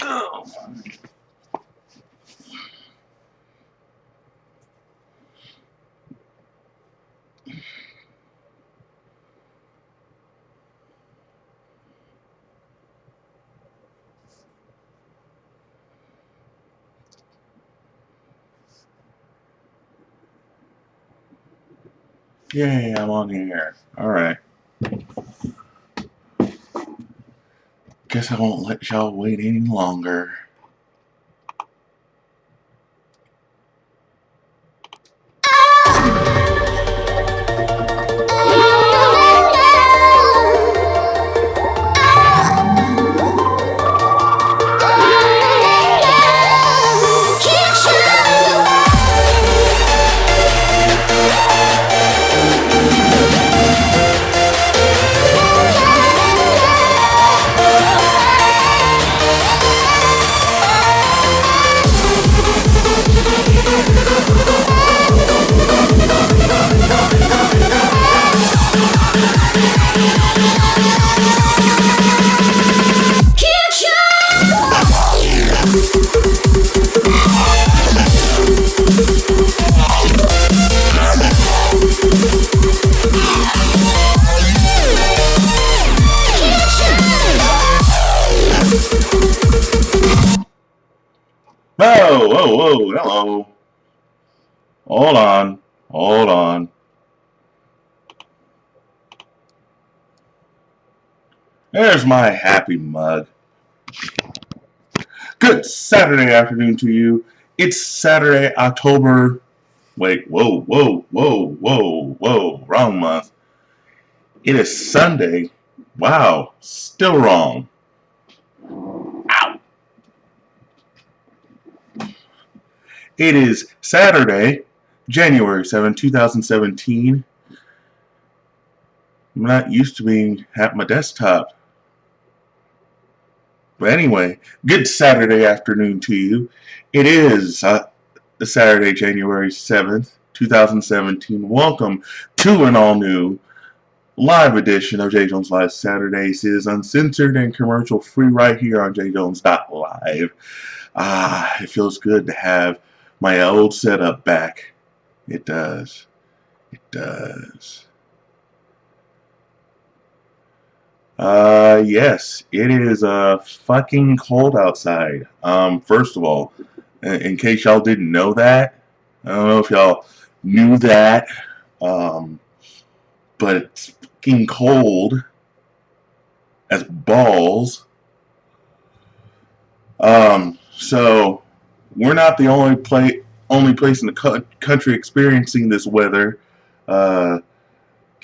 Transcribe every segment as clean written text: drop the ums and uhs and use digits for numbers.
Oh. Yay, I'm on here. Alright. Guess I won't let y'all wait any longer. Whoa, whoa, whoa, hello. Hold on, hold on. There's my happy mug. Good Saturday afternoon to you. It's Saturday, October. Wait, whoa, whoa, whoa, whoa, whoa, wrong month. It is Sunday. Wow, still wrong. Ow. It is Saturday, January 7, 2017. I'm not used to being at my desktop. But anyway, good Saturday afternoon to you. It is Saturday, January 7th, 2017. Welcome to an all-new live edition of J Jones Live Saturdays. It is uncensored and commercial free right here on jjones.live. It feels good to have my old setup back. It does. It does. Yes, it is fucking cold outside. First of all, in case y'all didn't know that, I don't know if y'all knew that, but it's fucking cold as balls. So we're not the only place in the country experiencing this weather.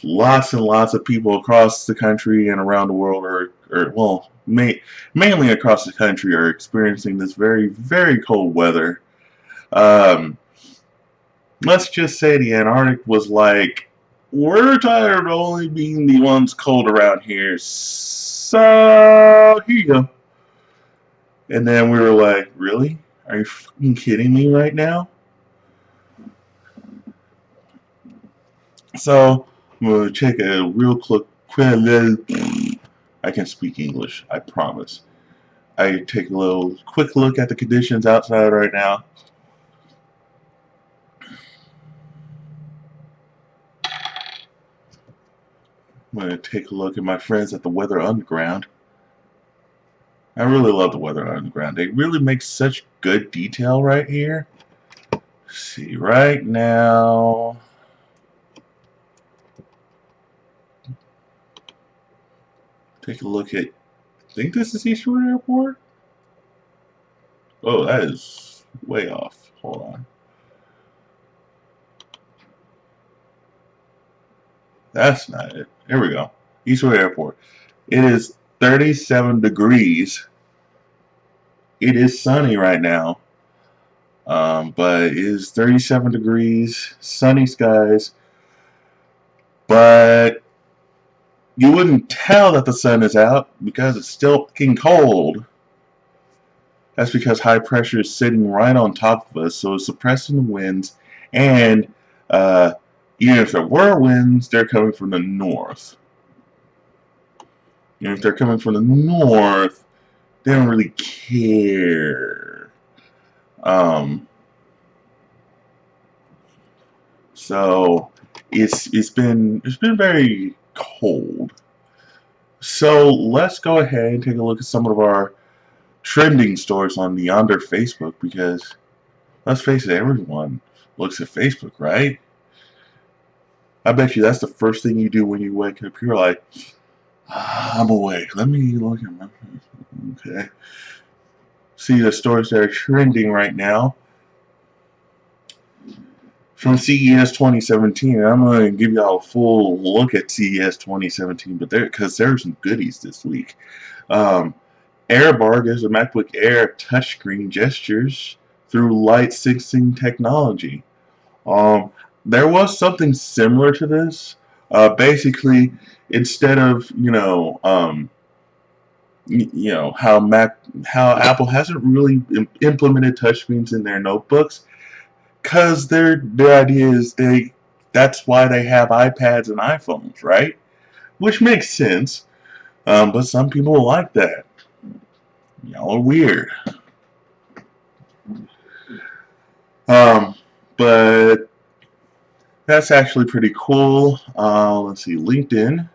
Lots and lots of people across the country and around the world mainly across the country are experiencing this very, very cold weather. Let's just say the Antarctic was like, we're tired of only being the ones cold around here, so here you go. And then we were like, really? Are you fucking kidding me right now? So I'm going to take a real quick. I can speak English, I promise. I take a quick look at the conditions outside right now. I'm going to take a look at my friends at the Weather Underground. I really love the Weather Underground. They really make such good detail right here. Let's see, right now. Take a look at. I think this is Eastwood Airport. Oh, that is way off. Hold on. That's not it. Here we go. Eastwood Airport. It is 37 degrees. It is sunny right now. But it is 37 degrees, sunny skies. But you wouldn't tell that the sun is out because it's still fucking cold. That's because high pressure is sitting right on top of us, so it's suppressing the winds. And even if there were winds, they're coming from the north. And if they're coming from the north, They don't really care. Um, so it's been very cold. So let's go ahead and take a look at some of our trending stories on the Yonder Facebook, because let's face it, everyone looks at Facebook, right? I bet you that's the first thing you do when you wake up. You're like, I'm awake. Let me look at my Facebook. Okay. See the stories that are trending right now from CES 2017. And I'm going to give y'all a full look at CES 2017, but because there's some goodies this week. Um, AirBar gives a MacBook Air touchscreen gestures through light sensing technology. Um, there was something similar to this. Basically, instead of how Apple hasn't really implemented touchscreens in their notebooks, because their idea is that's why they have iPads and iPhones, right? Which makes sense. But some people like that. Y'all are weird. But that's actually pretty cool. Let's see, LinkedIn.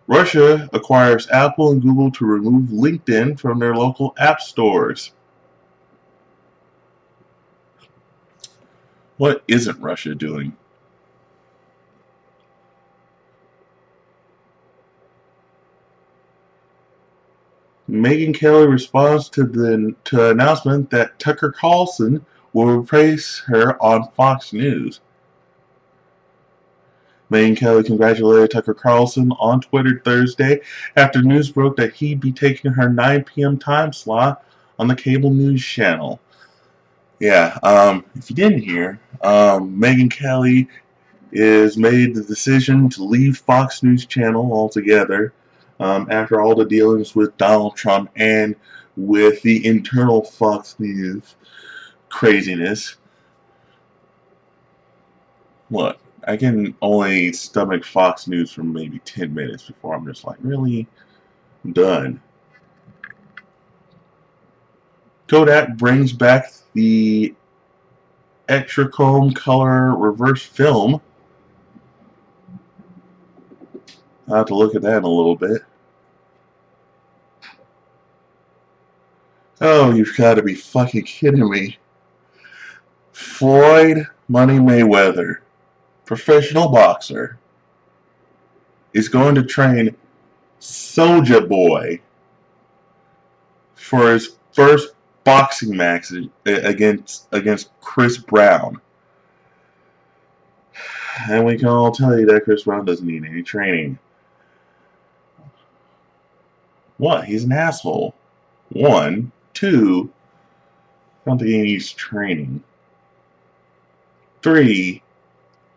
Russia acquires Apple and Google to remove LinkedIn from their local app stores. What isn't Russia doing? Megyn Kelly responds to the announcement that Tucker Carlson will replace her on Fox News. Megyn Kelly congratulated Tucker Carlson on Twitter Thursday after news broke that he'd be taking her 9 p.m. time slot on the cable news channel. Yeah, if you didn't hear, Megyn Kelly is made the decision to leave Fox News Channel altogether after all the dealings with Donald Trump and with the internal Fox News craziness. Look, I can only stomach Fox News for maybe 10 minutes before I'm just like, really? I'm done. Kodak brings back the Etrichrome color reverse film. I'll have to look at that in a little bit. Oh, you've got to be fucking kidding me. Floyd Money Mayweather, professional boxer, is going to train Soulja Boy for his first boxing match against Chris Brown. And we can all tell you that Chris Brown doesn't need any training. What? He's an asshole. One. Two, I don't think he needs training. Three,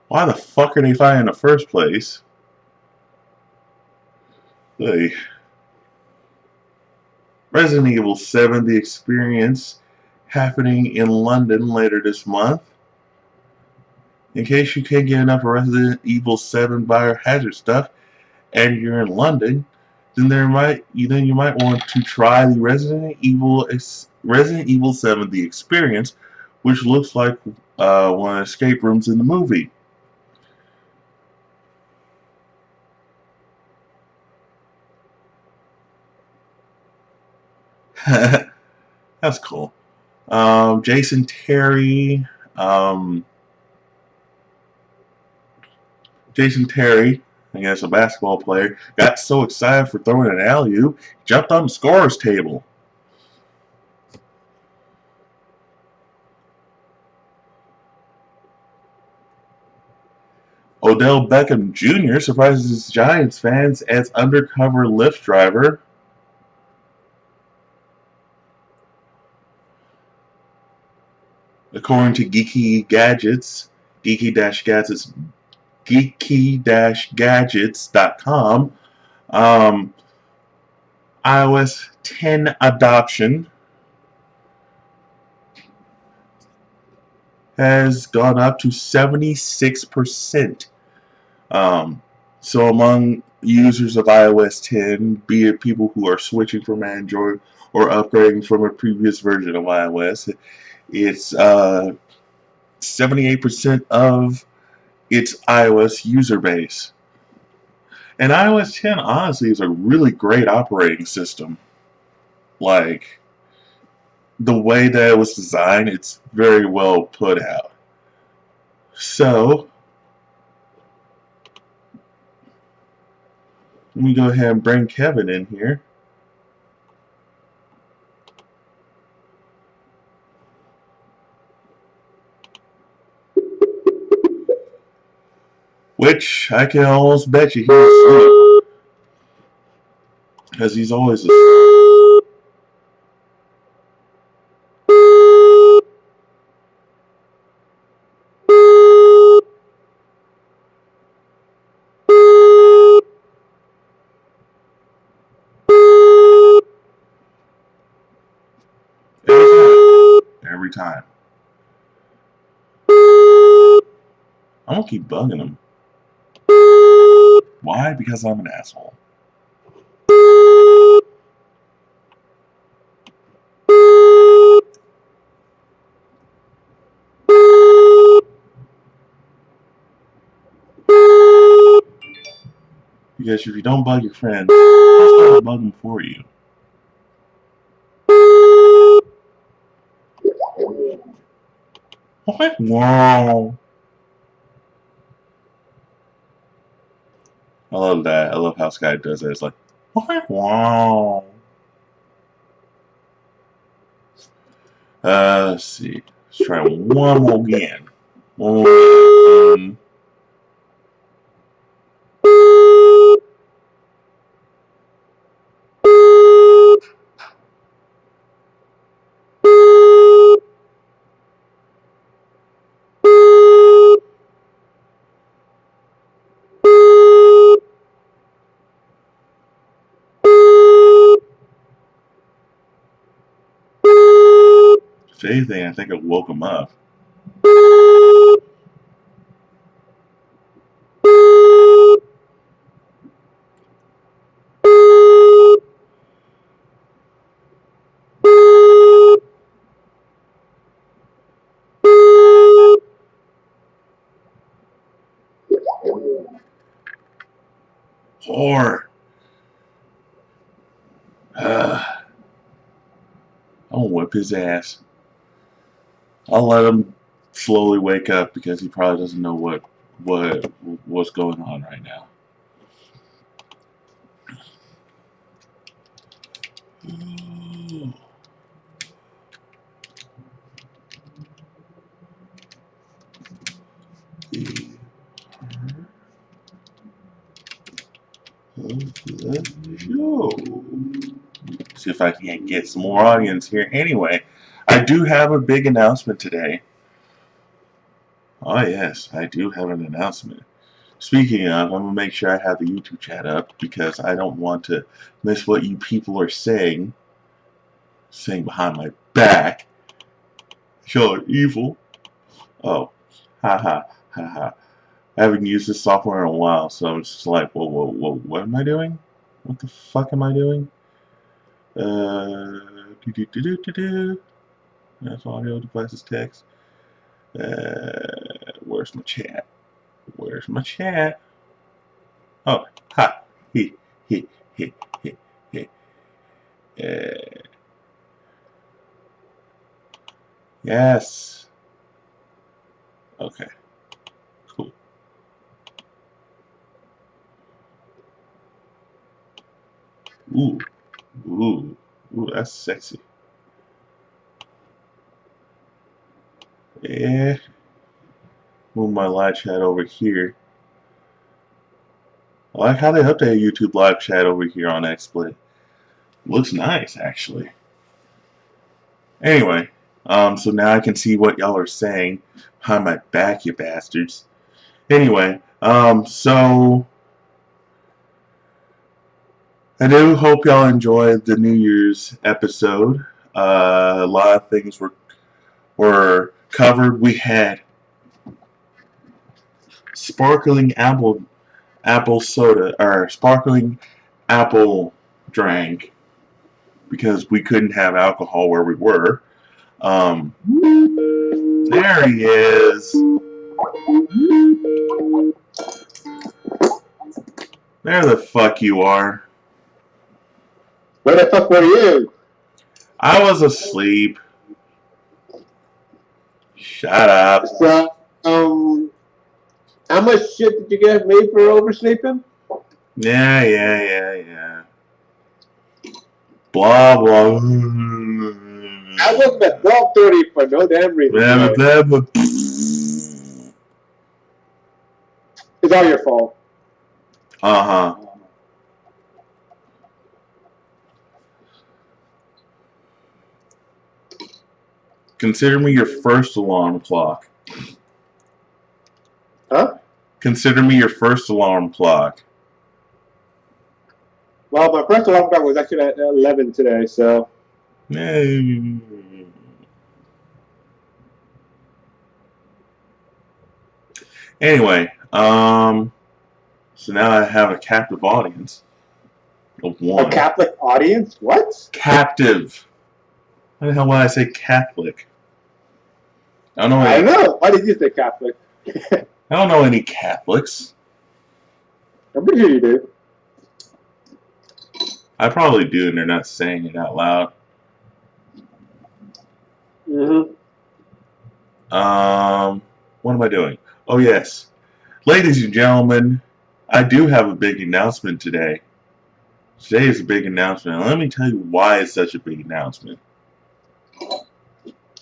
why the fuck are they fighting in the first place? Hey. Resident Evil 7 The Experience happening in London later this month. In case you can't get enough Resident Evil 7 Biohazard stuff and you're in London, then you might want to try the Resident Evil 7 The Experience, which looks like one of the escape rooms in the movie. That's cool. Jason Terry. Jason Terry, I guess a basketball player, got so excited for throwing an alley-oop, jumped on the scorer's table. Odell Beckham Jr. surprises Giants fans as undercover Lyft driver. According to geeky-gadgets.com, iOS 10 adoption has gone up to 76%. So among users of iOS 10, be it people who are switching from Android or upgrading from a previous version of iOS. It's 78% of its iOS user base. And iOS 10 honestly is a really great operating system. Like, the way that it was designed, it's very well put out. So, let me go ahead and bring Kevin in here. Which I can almost bet you he's asleep. Because he's always asleep. Every time. I'm gonna keep bugging him. Why? Because I'm an asshole. Because if you don't bug your friends, they'll bug them for you. Okay. Wow. I love that. I love how Skype does it. It's like, okay. Wow. Let's see. Let's try one more again. One more again. If anything, I think it woke him up. Whore. I'll whip his ass. I'll let him slowly wake up because he probably doesn't know what's going on right now. See if I can get some more audience here. Anyway, I do have a big announcement today. Oh yes, I do have an announcement. Speaking of, I'm going to make sure I have the YouTube chat up because I don't want to miss what you people are saying behind my back. Y'all are evil. Oh, haha, haha. I haven't used this software in a while, so I'm just like, whoa, whoa, whoa, what am I doing? What the fuck am I doing? Do. That's audio devices text. Where's my chat? Where's my chat? Oh, ha, he, he, he, he, he. Yes. Okay. Cool. Ooh, ooh, ooh. That's sexy. Yeah. Move my live chat over here. I like how they updated YouTube live chat over here on XSplit. Looks nice, actually. Anyway, so now I can see what y'all are saying behind my back, you bastards. Anyway, so I do hope y'all enjoyed the New Year's episode. A lot of things were covered. We had sparkling apple soda or sparkling apple drink because we couldn't have alcohol where we were. There he is. There the fuck you are. Where the fuck were you? I was asleep. Shut up. So, how much shit did you get made for oversleeping? Yeah. Blah, blah. I wasn't at 12:30 for no damn reason today. It's all your fault. Uh-huh. Consider me your first alarm clock. Huh? Consider me your first alarm clock. Well, my first alarm clock was actually at 11 today, so. Anyway, so now I have a captive audience of one. A Catholic audience? What? Captive. Why the hell would I say Catholic? I don't know. Why did you say Catholic? I don't know any Catholics. I'm pretty sure you do. I probably do, and they're not saying it out loud. What am I doing? Oh, yes. Ladies and gentlemen, I do have a big announcement today. Today is a big announcement. And let me tell you why it's such a big announcement.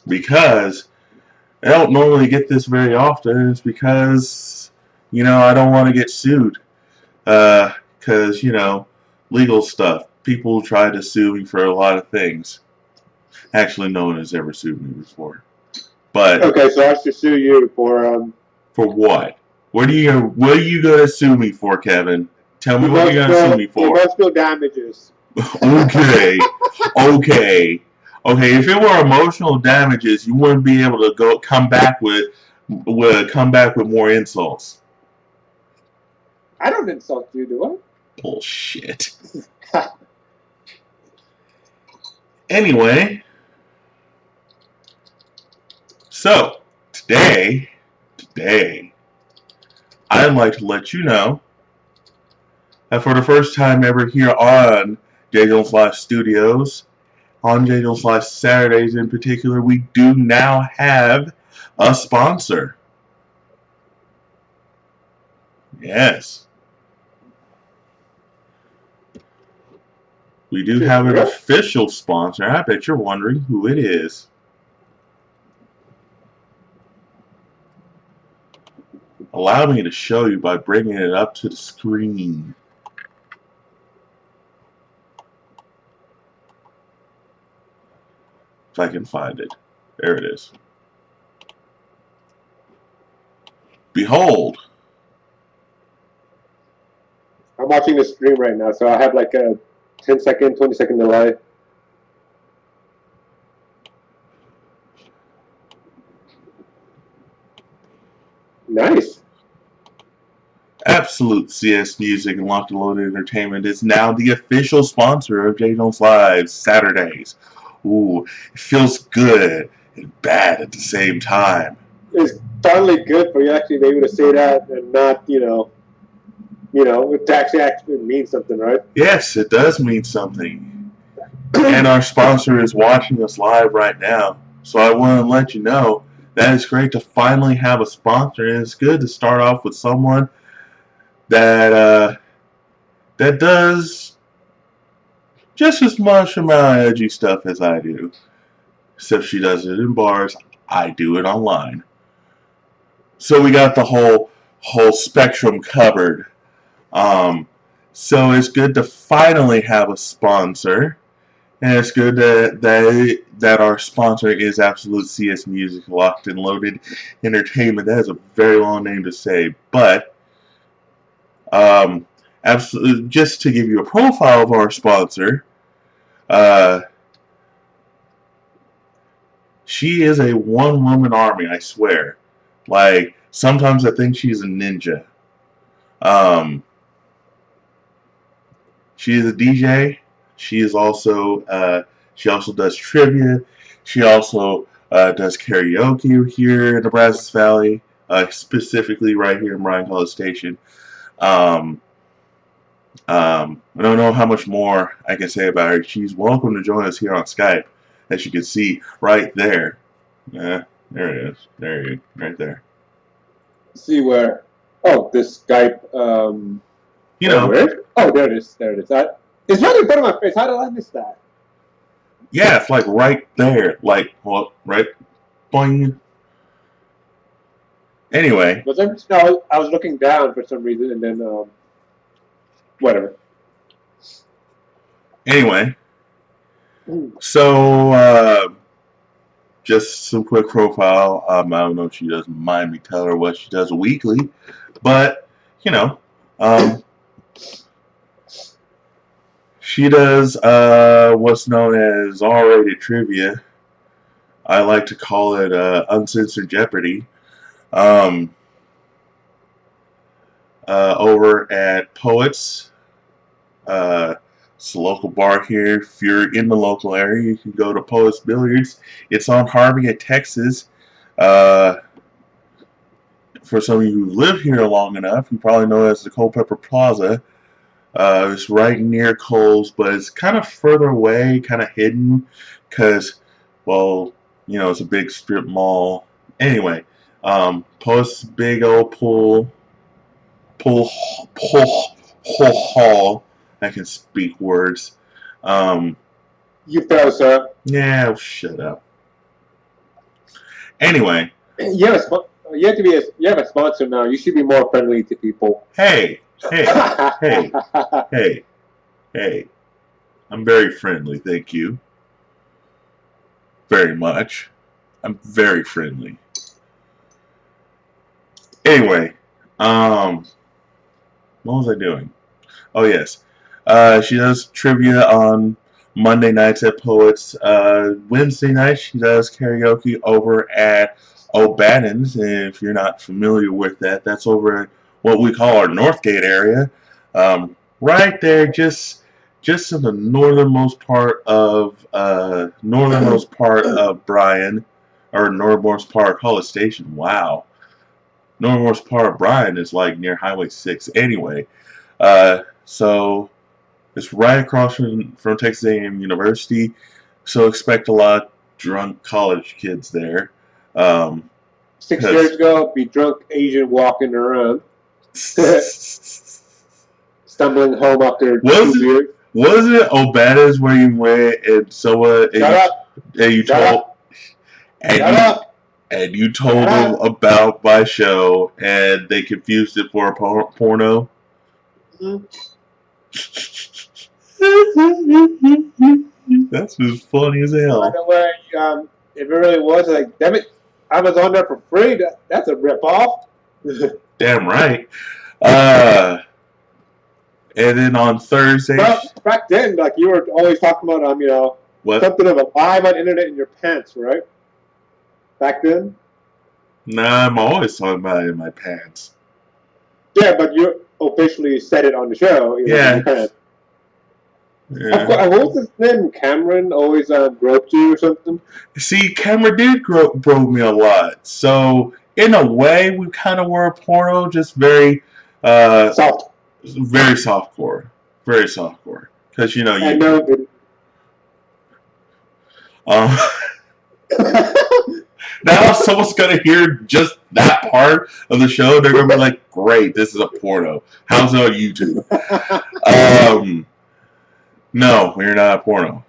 Because I don't normally get this very often. It's because, I don't want to get sued. Because, legal stuff. People try to sue me for a lot of things. Actually, no one has ever sued me before. But okay, so I should sue you for what? What are you gonna sue me for, Kevin? Tell me what you're gonna sue me for. Emotional damages. Okay. If it were emotional damages, you wouldn't be able to come back with more insults. I don't insult you, do I? Bullshit. Anyway, so today, I'd like to let you know that for the first time ever here on J Jones Live Studios, on J Jones Live Saturdays in particular, we do now have a sponsor. Yes. We do have an official sponsor. I bet you're wondering who it is. Allow me to show you by bringing it up to the screen. If I can find it. There it is. Behold. I'm watching the stream right now, so I have like a 10-second, 20-second delay. Nice. Absolute CS Music and Locked and Loaded Entertainment is now the official sponsor of J Jones Live Saturdays. Ooh, it feels good and bad at the same time. It's finally good for you actually be able to say that and not, it actually means something, right? Yes, it does mean something. And our sponsor is watching us live right now. So I want to let you know that it's great to finally have a sponsor, and it's good to start off with someone that does just as much amount of edgy stuff as I do. Except she does it in bars, I do it online. So we got the whole spectrum covered. So it's good to finally have a sponsor, and it's good that our sponsor is Absolute CS Music Locked and Loaded Entertainment. That is a very long name to say, but just to give you a profile of our sponsor, she is a one-woman army, I swear. Like, sometimes I think she's a ninja. she is a DJ. She is also she also does trivia. She also does karaoke here in the Brazos Valley, specifically right here in Bryan College Station. Um, I don't know how much more I can say about her. She's welcome to join us here on Skype, as you can see right there. Yeah, there it is. There you, right there. See where? Oh, this Skype. You know, where? Oh, there it is. There it is. It's right in front of my face. How did I miss that? yeah, it's like right there, like well, right, boing. Anyway, But then, no, I was looking down for some reason, and then whatever. anyway, Hmm. so just some quick profile. I don't know if she doesn't mind me telling her what she does weekly, but you know, she does what's known as R-rated trivia. I like to call it uncensored Jeopardy. Um, over at Poets. It's a local bar here. If you're in the local area, you can go to Poets Billiards. It's on Harvey, Texas. Uh, for some of you who live here long enough, you probably know it as the Culpeper Plaza. It's right near Kohl's, but it's kind of further away, kind of hidden, because, well, you know, it's a big strip mall. Anyway, Poets big old pool hall. I can speak words. You fell, sir. Yeah, shut up. Anyway, You have you have a sponsor now. You should be more friendly to people. hey, hey, hey. I'm very friendly, thank you. Very much. I'm very friendly. Anyway, what was I doing? Oh yes, she does trivia on Monday nights at Poets. Wednesday nights she does karaoke over at O'Bannon's. And if you're not familiar with that, that's over at what we call our Northgate area, right there, just in the northernmost part of Bryan, or northernmost part of College Station. Wow, northernmost part of Bryan is like near Highway 6. Anyway, so it's right across from Texas A&M University, so expect a lot of drunk college kids there. 6 years ago, be drunk Asian walking around, stumbling home after 2 beers. Was it Obada's where you went and and you told them about my show and they confused it for a porno? Mm-hmm. That's just funny as hell. By the way, if it really was, like, damn it, I was on there for free. That's a ripoff. Damn right. And then on Thursday. Well, back then, like, you were always talking about, you know, what? Something of a live on internet in your pants, right? Back then. Nah, I'm always talking about it in my pants. Yeah, but you officially said it on the show. Yeah. Yeah. What was his name? Cameron always groped you or something? See, Cameron did grope me a lot. So, in a way, we kind of were a porno, just very soft. Very softcore. Very softcore. Because, you know, you... now someone's going to hear just that part of the show, they're going to be like, great, this is a porno. How's it on YouTube? No, we're not a porno.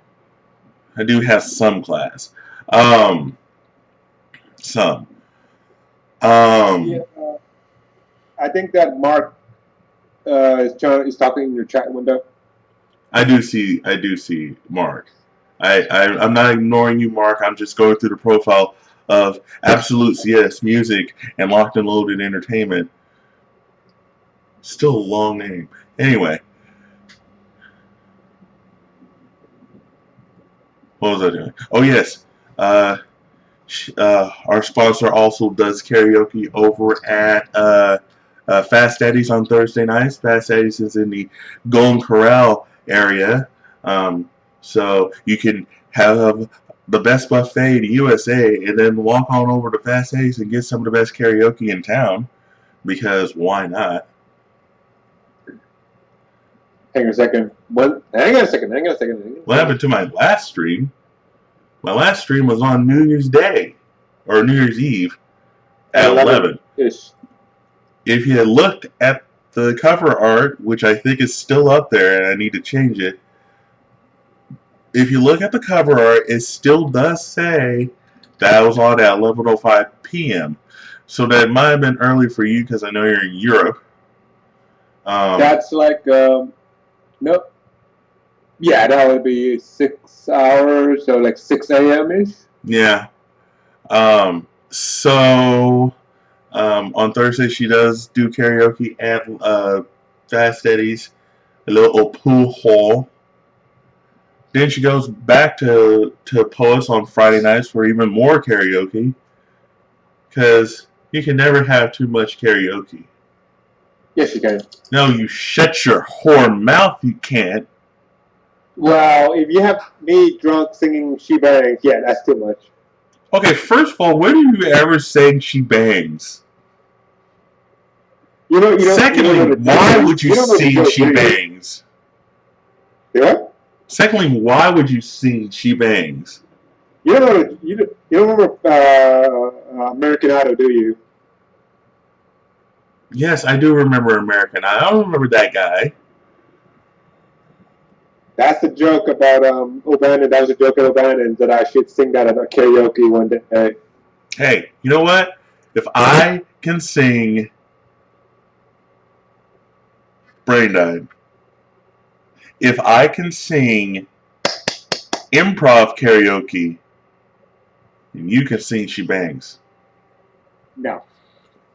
I do have some class. Some. Yeah, I think that Mark is talking in your chat window. I do see Mark. I'm not ignoring you, Mark. I'm just going through the profile of Absolute CS Music and Locked and Loaded Entertainment. Still a long name. Anyway. What was I doing? Oh, yes. Our sponsor also does karaoke over at Fast Eddie's on Thursday nights. Fast Eddie's is in the Golden Corral area. So you can have the best buffet in the USA and then walk on over to Fast Ace and get some of the best karaoke in town, because why not? Hang on a second. Hang on a second. What happened to my last stream? My last stream was on New Year's Day or New Year's Eve at 11. Ish. If you had looked at the cover art, which I think is still up there and I need to change it, if you look at the cover art, it still does say that was on at 11:05 p.m. So that might have been early for you because I know you're in Europe. That's like, nope. Yeah, that would be 6 hours, so like 6 a.m.-ish. Yeah. So on Thursday she does do karaoke at Fast Eddie's, a little pool hall. Then she goes back to Poets on Friday nights for even more karaoke, because you can never have too much karaoke. Yes, you can. No, you shut your whore mouth, you can't. Well, if you have me drunk singing She Bangs, yeah, that's too much. Okay, first of all, when do you ever sing She Bangs? Secondly, why would you sing She Bangs? Yeah? Secondly, why would you sing She Bangs? You don't remember American Idol, do you? Yes, I do remember American Idol. I don't remember that guy. That's a joke about O'Bannon. That was a joke at O'Bannon that I should sing that at a karaoke one day. Hey, you know what? If I can sing Brain Died, if I can sing improv karaoke, then you can sing She Bangs. No.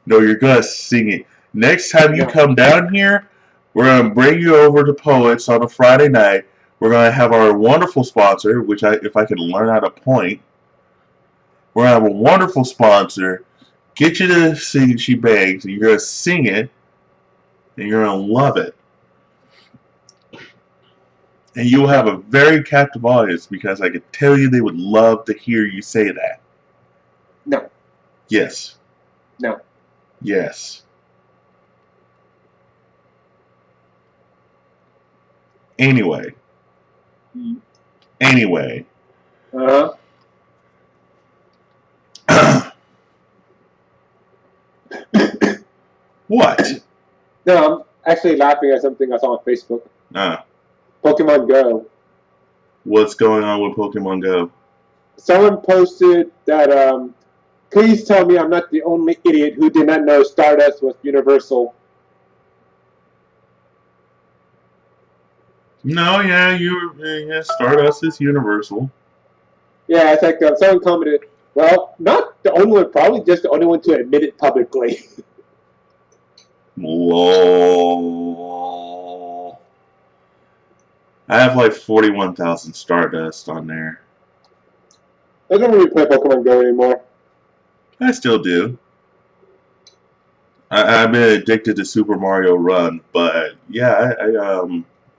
No, you're gonna sing it. Next time you come down here, we're gonna bring you over to Poets on a Friday night. We're gonna have our wonderful sponsor, which if I can learn how to point, we're gonna have a wonderful sponsor. Get you to sing She Bangs, and you're gonna sing it, and you're gonna love it. And you will have a very captive audience, because I could tell you they would love to hear you say that. No. Yes. No. Yes. Anyway. Uh-huh. What? No, I'm actually laughing at something I saw on Facebook. Pokemon Go. What's going on with Pokemon Go? Someone posted that, please tell me I'm not the only idiot who did not know Stardust was universal. No, yeah, Stardust is universal. Yeah, it's like someone commented, well, not the only one, probably just the only one to admit it publicly. Lol. I have like 41,000 Stardust on there. I don't really play Pokemon Go anymore. I still do. I've been addicted to Super Mario Run, but yeah,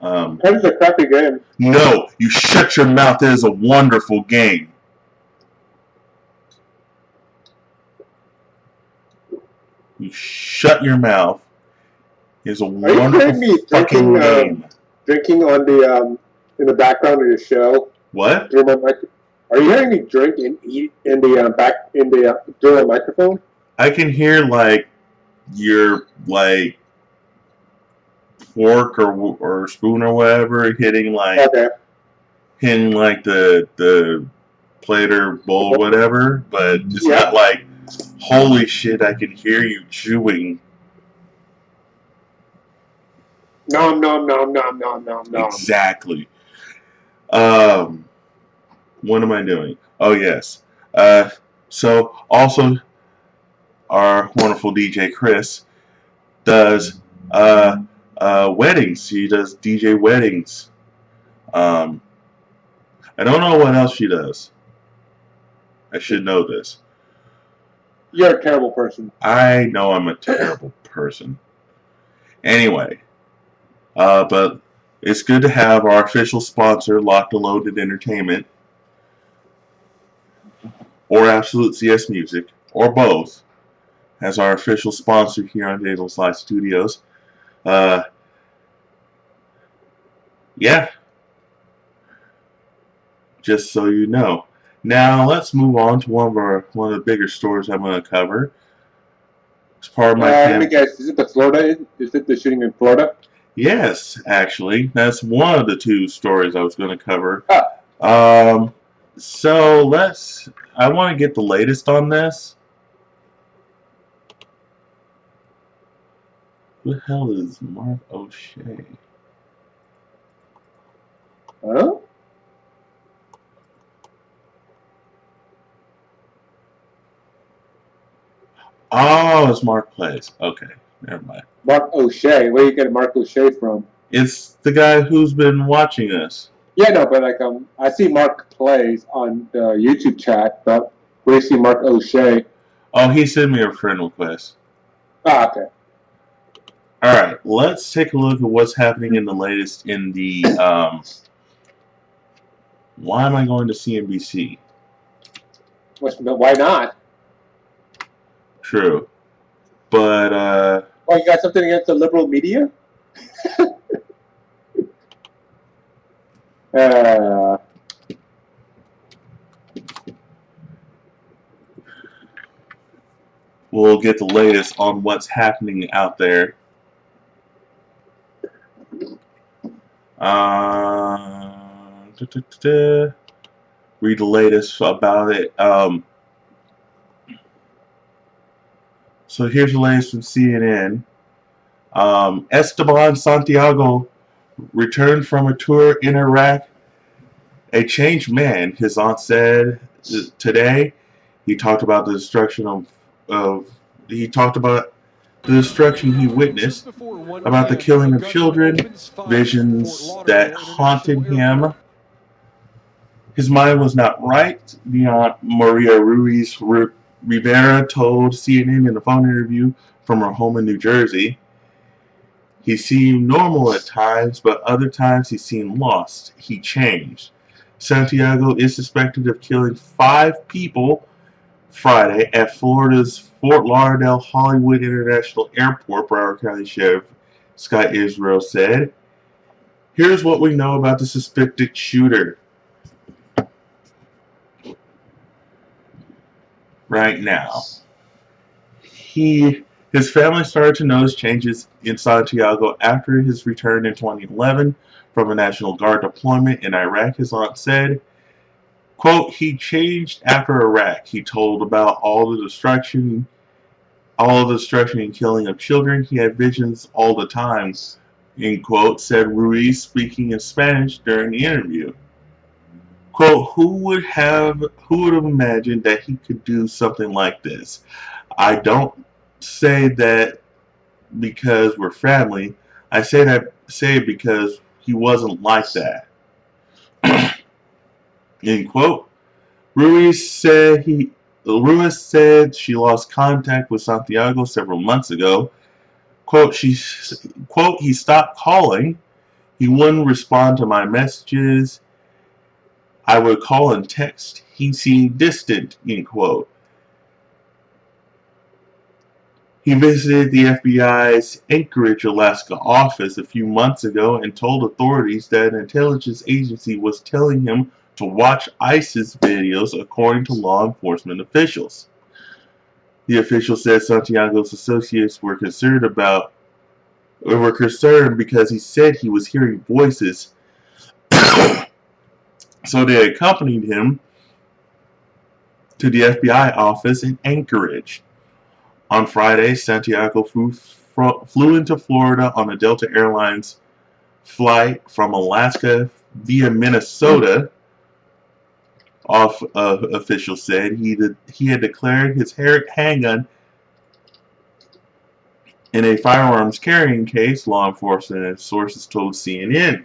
That is a crappy game. No, you shut your mouth. It is a wonderful game. You shut your mouth. It is a wonderful fucking game. Drinking on the in the background of your show? What? Are you hearing me drink and eat in the back in the through a microphone? I can hear like your like fork or spoon or whatever hitting like the plate or bowl or whatever, but it's not like, holy shit, I can hear you chewing. No. Exactly. What am I doing? Oh yes. So also our wonderful DJ Chris does weddings. He does DJ weddings. I don't know what else she does. I should know this. You're a terrible person. I know I'm a terrible person. Anyway, but It's good to have our official sponsor, Locked and Loaded Entertainment, or Absolute CS Music, or both, as our official sponsor here on Daniel's Live Studios. Yeah, just so you know. Now let's move on to one of the bigger stories I'm going to cover. It's part of my let me guess. Is it the Florida? Is it the shooting in Florida? Yes, actually, that's one of the two stories I was going to cover. So I want to get the latest on this. Who the hell is Mark O'Shea? Huh? Oh, it's Mark Plays. Okay, never mind. Mark O'Shea. Where you get Mark O'Shea from? It's the guy who's been watching us. Yeah, no, but like I see Mark Plays on the YouTube chat, but where do you see Mark O'Shea? Oh, he sent me a friend request. Ah, okay. Alright, let's take a look at what's happening in the latest in the, why am I going to CNBC? Why not? True. But, oh, you got something against the liberal media? We'll get the latest on what's happening out there. Read the latest about it. So here's the latest from CNN. Esteban Santiago returned from a tour in Iraq. A changed man, his aunt said today. He talked about the destruction he talked about the destruction he witnessed, about the killing of children, visions that haunted him. His mind was not right, the aunt Maria Ruiz Rivera told CNN in a phone interview from her home in New Jersey. He seemed normal at times, but other times he seemed lost. He changed. Santiago is suspected of killing 5 people Friday at Florida's Fort Lauderdale Hollywood International Airport, Broward County Sheriff Scott Israel said. Here's what we know about the suspected shooter. Right now. His family started to notice changes in Santiago after his return in 2011 from a National Guard deployment in Iraq, his aunt said. Quote, he changed after Iraq. He told about all the destruction and killing of children. He had visions all the time, end quote, said Ruiz, speaking in Spanish during the interview. Quote, who would have imagined that he could do something like this? I don't say that because we're family. I say it because he wasn't like that. End quote. Ruiz said she lost contact with Santiago several months ago. Quote, he stopped calling. He wouldn't respond to my messages. I would call and text. He seemed distant, end quote. He visited the FBI's Anchorage, Alaska office a few months ago and told authorities that an intelligence agency was telling him to watch ISIS videos, according to law enforcement officials. The official said Santiago's associates were concerned because he said he was hearing voices. So they accompanied him to the FBI office in Anchorage. On Friday, Santiago flew into Florida on a Delta Airlines flight from Alaska via Minnesota. Officials said he had declared his handgun in a firearms carrying case, law enforcement sources told CNN.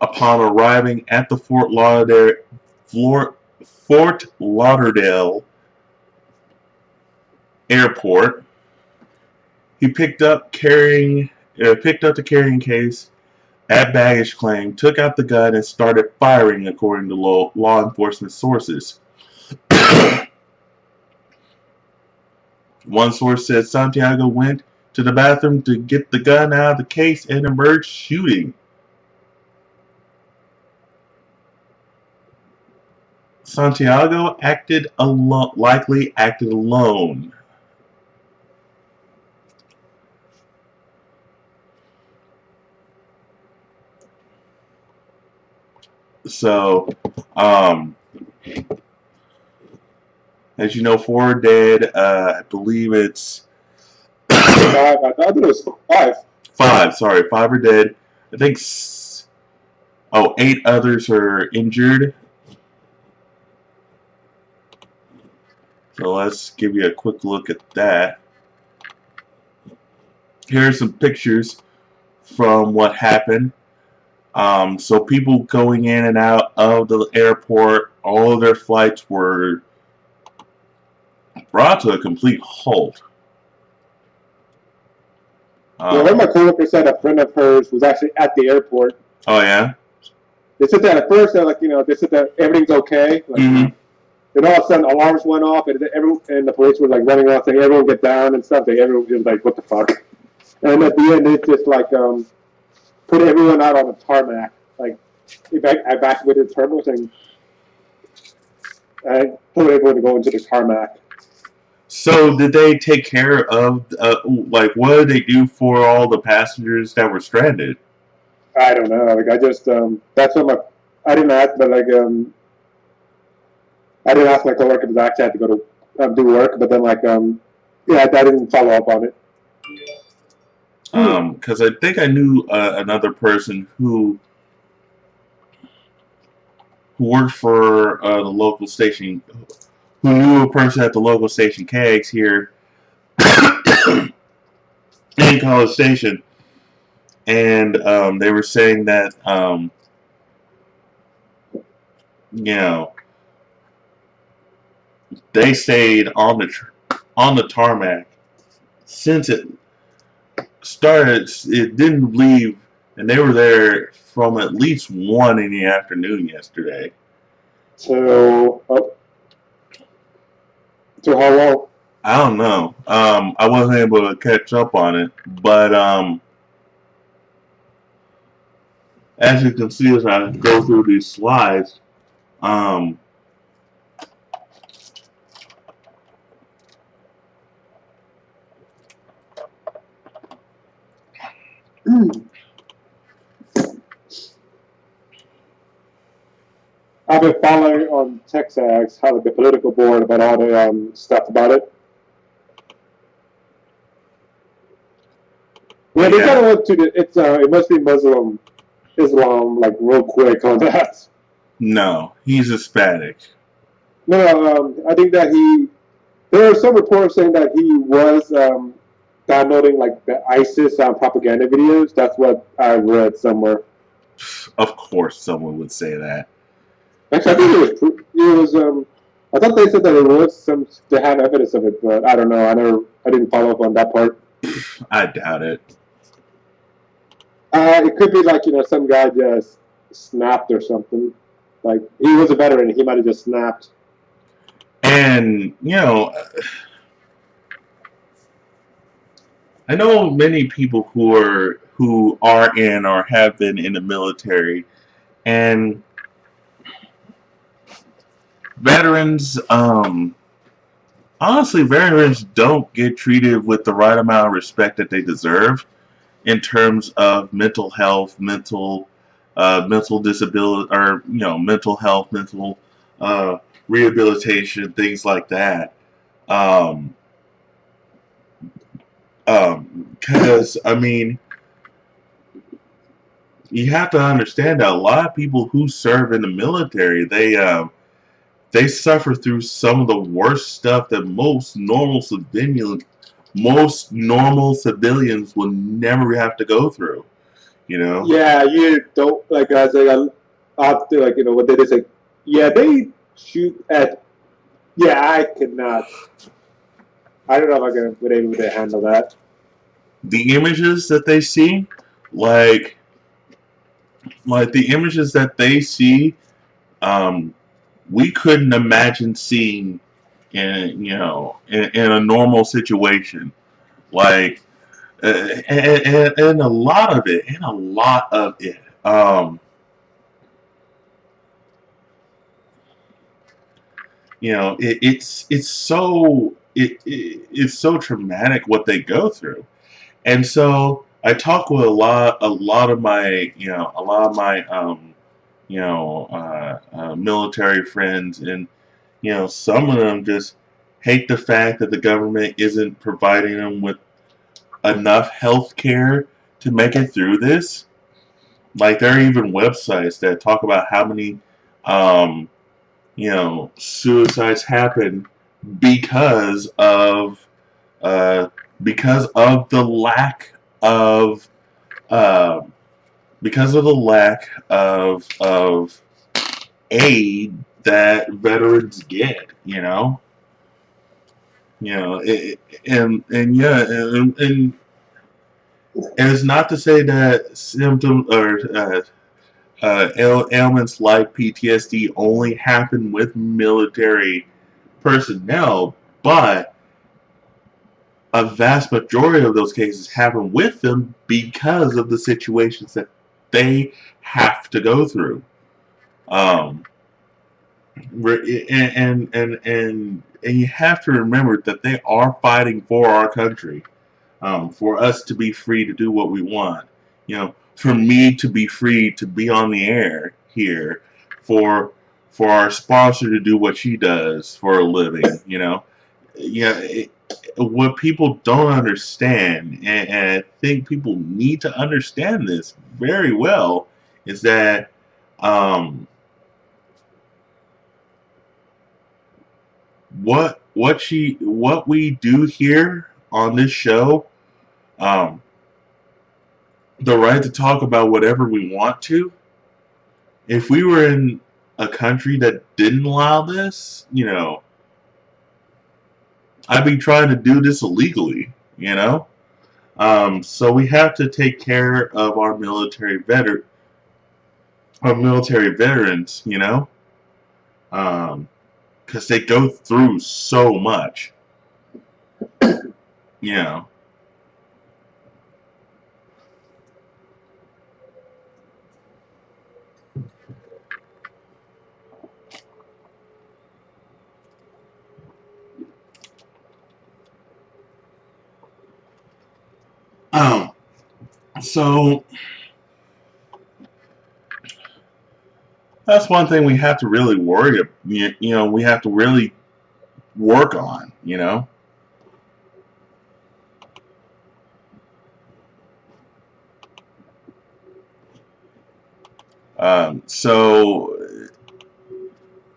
Upon arriving at the Fort Lauderdale Airport, He picked up the carrying case at baggage claim, took out the gun, and started firing, according to law enforcement sources. One source said Santiago went to the bathroom to get the gun out of the case and emerged shooting. Santiago likely acted alone. So, as you know, 4 dead. I believe it's 5. I thought it was 5. 5. Sorry, 5 are dead. I think 8 others are injured. So let's give you a quick look at that. Here are some pictures from what happened. So people going in and out of the airport, all of their flights were brought to a complete halt. One of my coworkers said a friend of hers was actually at the airport. Oh yeah. They said that at first, they said that everything's okay. Then all of a sudden, alarms went off, and the police were running around saying, "Everyone get down" and stuff. Everyone was like, "What the fuck?" And at the end, they just put everyone out on the tarmac, evacuated the terminals and told everyone to go into the tarmac. So did they take care of what did they do for all the passengers that were stranded? I don't know. I just that's what I didn't ask, but I didn't ask my coworker because I actually had to go to do work. But then I didn't follow up on it. Because I think I knew another person who worked for the local station, who knew a person at the local station KX here in College Station, and they were saying that they stayed on the tarmac since it started. It didn't leave, and they were there from at least 1 in the afternoon yesterday. So how long? I don't know. I wasn't able to catch up on it, but as you can see as I go through these slides, I've been following on TexAgs how the political board about all the stuff about it. Yeah, they kind of went to it must be Islam real quick on that. No, he's Hispanic. No, I think that there are some reports saying that he was downloading the ISIS propaganda videos. That's what I read somewhere. Of course, someone would say that. Actually, I think it was. I thought they said that it was to have evidence of it, but I don't know. I didn't follow up on that part. I doubt it. It could be some guy just snapped or something. He was a veteran, he might have just snapped. And I know many people who are in or have been in the military, and veterans, honestly, veterans don't get treated with the right amount of respect that they deserve in terms of mental health, mental disability, or mental health, mental rehabilitation, things like that. Because I mean, you have to understand that a lot of people who serve in the military, they suffer through some of the worst stuff that most normal civilians will never have to go through. Yeah, you don't I say after what they say. Yeah, they shoot at. Yeah, I could not. I don't know if I would able to handle that. the images that they see, like the images that they see, um, we couldn't imagine seeing in a normal situation. Like, and a lot of it, it's so traumatic what they go through. And so I talk with a lot of my, military friends, and some of them just hate the fact that the government isn't providing them with enough health care to make it through this. Like, there are even websites that talk about how many, um, suicides happen because of uh, the lack of uh, aid that veterans get. And yeah, and it's not to say that symptoms or ailments like PTSD only happen with military personnel, but a vast majority of those cases happen with them because of the situations that they have to go through. Um, and you have to remember that they are fighting for our country, for us to be free to do what we want. For me to be free to be on the air here, for our sponsor to do what she does for a living. Yeah. What people don't understand, and I think people need to understand this very well, is that um, what we do here on this show, um, the right to talk about whatever we want to. If we were in a country that didn't allow this, I'd be trying to do this illegally. So we have to take care of our military veterans. Because they go through so much. You know. Um. So that's one thing we have to really worry. We have to really work on. So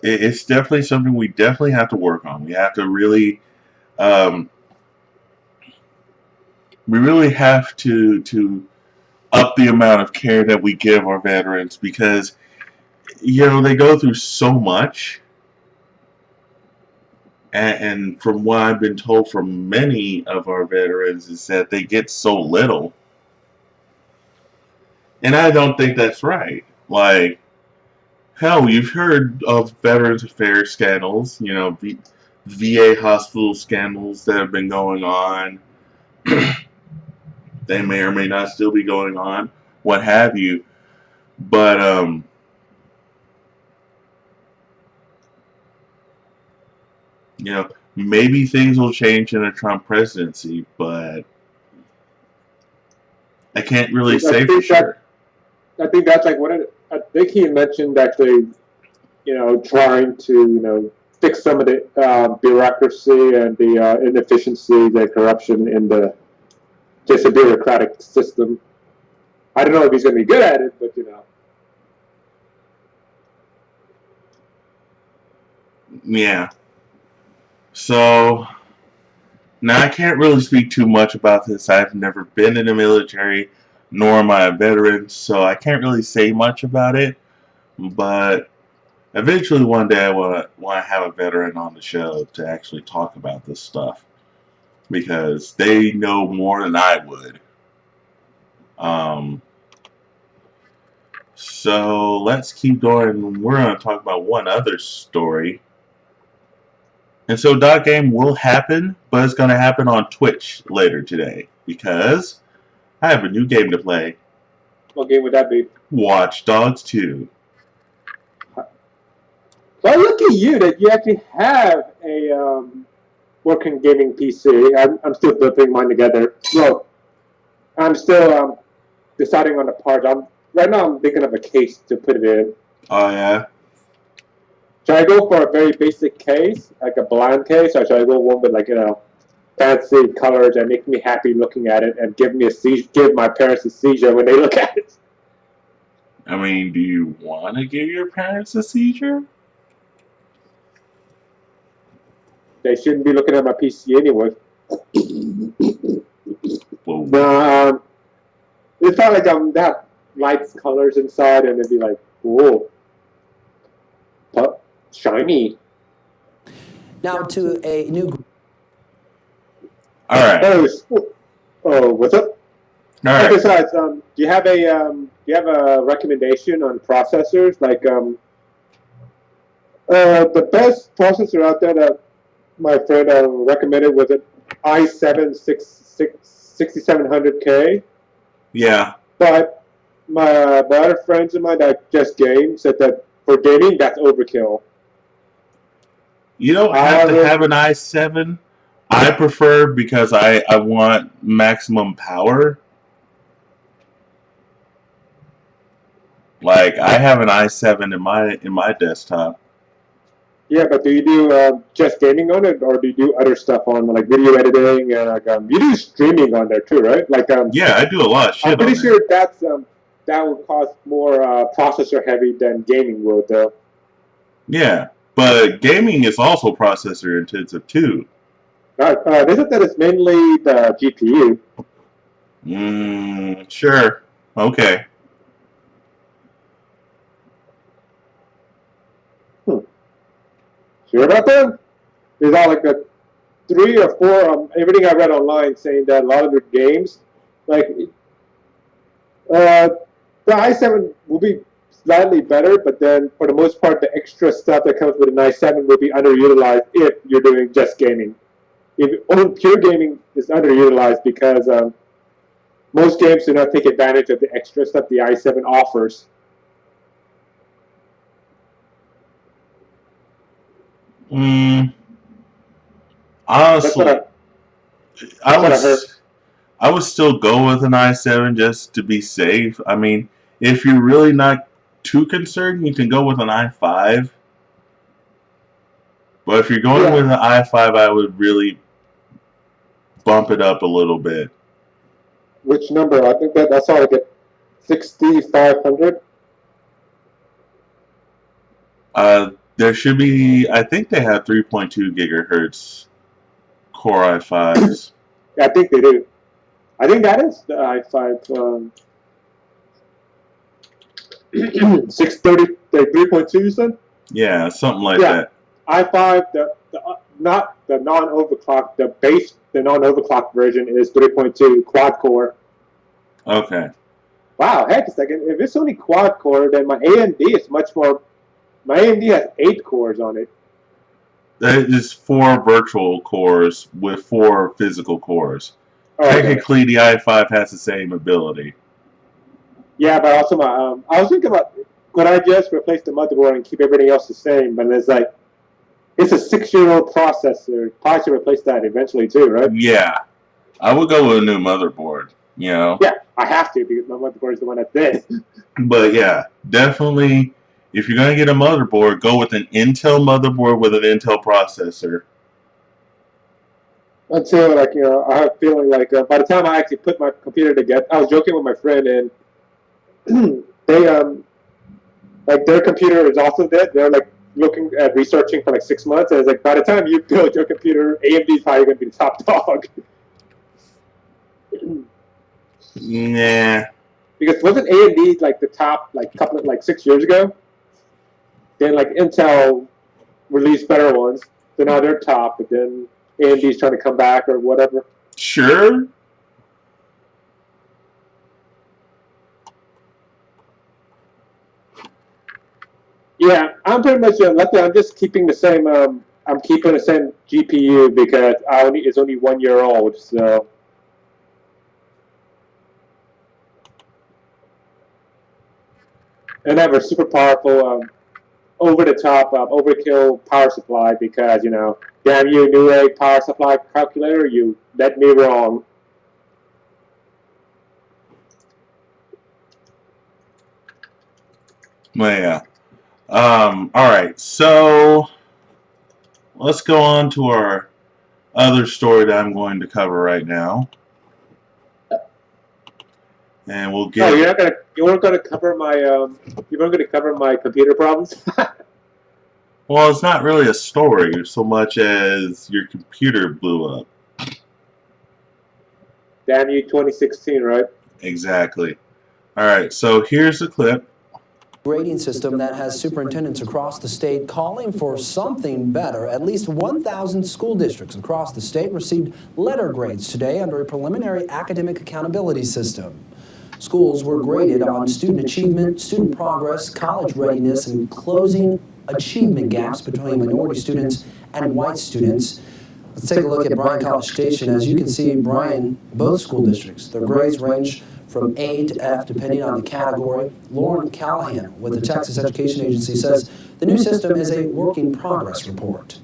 it's definitely something we definitely have to work on. We have to really, um, we really have to up the amount of care that we give our veterans, because they go through so much, and from what I've been told from many of our veterans is that they get so little, and I don't think that's right. Like, hell, you've heard of Veterans Affairs scandals, VA hospital scandals that have been going on. They may or may not still be going on, what have you. But maybe things will change in a Trump presidency, but I can't really say for sure. I think that's like I think he mentioned actually, trying to, fix some of the bureaucracy and the inefficiency, the corruption in the just a bureaucratic system. I don't know if he's going to be good at it, but Yeah. So now I can't really speak too much about this. I've never been in the military, nor am I a veteran, so I can't really say much about it. But eventually, one day, I want to have a veteran on the show to actually talk about this stuff. because they know more than I would. So let's keep going. We're going to talk about one other story. And so Dot Game will happen, but it's going to happen on Twitch later today because I have a new game to play. What game would that be? Watch Dogs 2. Well, look at you that you actually have a working gaming PC. I'm still putting mine together. Well, I'm still deciding on the parts. Right now I'm thinking of a case to put it in. Oh, yeah? Should I go for a very basic case, like a bland case, or should I go one with like fancy colors that make me happy looking at it and give my parents a seizure when they look at it? I mean, do you want to give your parents a seizure? They shouldn't be looking at my PC anyway. Whoa. No, it's not like they have lights, colors inside, and it'd be like, whoa, shiny. Now to a new. All right. Oh, what's up? All right. Besides, do you have a recommendation on processors? Like the best processor out there that my friend recommended was an i7 6700K. Yeah. But my other friends of mine that just game said that for gaming that's overkill. You don't have to have an i7. I prefer because I want maximum power. Like I have an i7 in my desktop. Yeah, but do you do just gaming on it, or do you do other stuff on like video editing and like you do streaming on there too, right? Like yeah, I do a lot of shit. I'm pretty sure that would cost more processor heavy than gaming would, though. Yeah, but gaming is also processor intensive too. Isn't that it's mainly the GPU? Sure. Okay. Sure about that? There's all like the 3 or 4, everything I read online saying that a lot of the games, like, the i7 will be slightly better, but then for the most part, the extra stuff that comes with an i7 will be underutilized if you're doing just gaming. If pure gaming is underutilized because most games do not take advantage of the extra stuff the i7 offers. Honestly, I would still go with an i7 just to be safe. I mean, if you're really not too concerned, you can go with an i5. But if you're going with an i5, I would really bump it up a little bit. Which number? I think that's how I get 6500. There should be. I think they have 3.2 gigahertz Core i5s. Yeah, I think they do. I think that is the i5 630, 3.2. You said? Yeah, something like that. i5, not the non-overclock, the non-overclock version is 3.2 quad core. Okay. Wow, heck a second. If it's only quad core, then my AMD is much more. My AMD has 8 cores on it. That is 4 virtual cores with 4 physical cores. Oh, Technically, the i5 has the same ability. Yeah, but also I was thinking about could I just replace the motherboard and keep everything else the same? But it's like it's a 6-year-old processor. Probably should replace that eventually too, right? Yeah, I would go with a new motherboard. You know. Yeah, I have to because my motherboard is the one that's dead. But yeah, definitely. If you're going to get a motherboard, go with an Intel motherboard with an Intel processor. Until, like, I have a feeling like by the time I actually put my computer together, I was joking with my friend, and they, like, their computer is also dead. They're, like, looking at researching for, like, 6 months, and it's like, by the time you build your computer, AMD is probably going to be the top dog. Nah. Because wasn't AMD, like, the top, like, 6 years ago? Then like Intel released better ones, so now they're top. But then Andy's trying to come back or whatever. Sure. Yeah, I'm pretty much luckily. I'm just keeping the same. I'm keeping the same GPU because it's only 1 year old. So, and I have a super powerful, over the top, overkill power supply because damn you, Newegg power supply calculator, you led me wrong. Well, yeah. All right. So let's go on to our other story that I'm going to cover right now, and we'll get. Oh, you weren't gonna cover my you weren't gonna cover my computer problems. Well, it's not really a story so much as your computer blew up. Damn you, 2016, right? Exactly. All right. So here's the clip. Grading system that has superintendents across the state calling for something better. At least 1,000 school districts across the state received letter grades today under a preliminary academic accountability system. Schools were graded on student achievement, student progress, college readiness, and closing achievement gaps between minority students and white students. Let's take a look at Bryan College Station. As you can see, Bryan, both school districts, their grades range from A to F, depending on the category. Lauren Callahan with the Texas Education Agency says the new system is a work in progress report.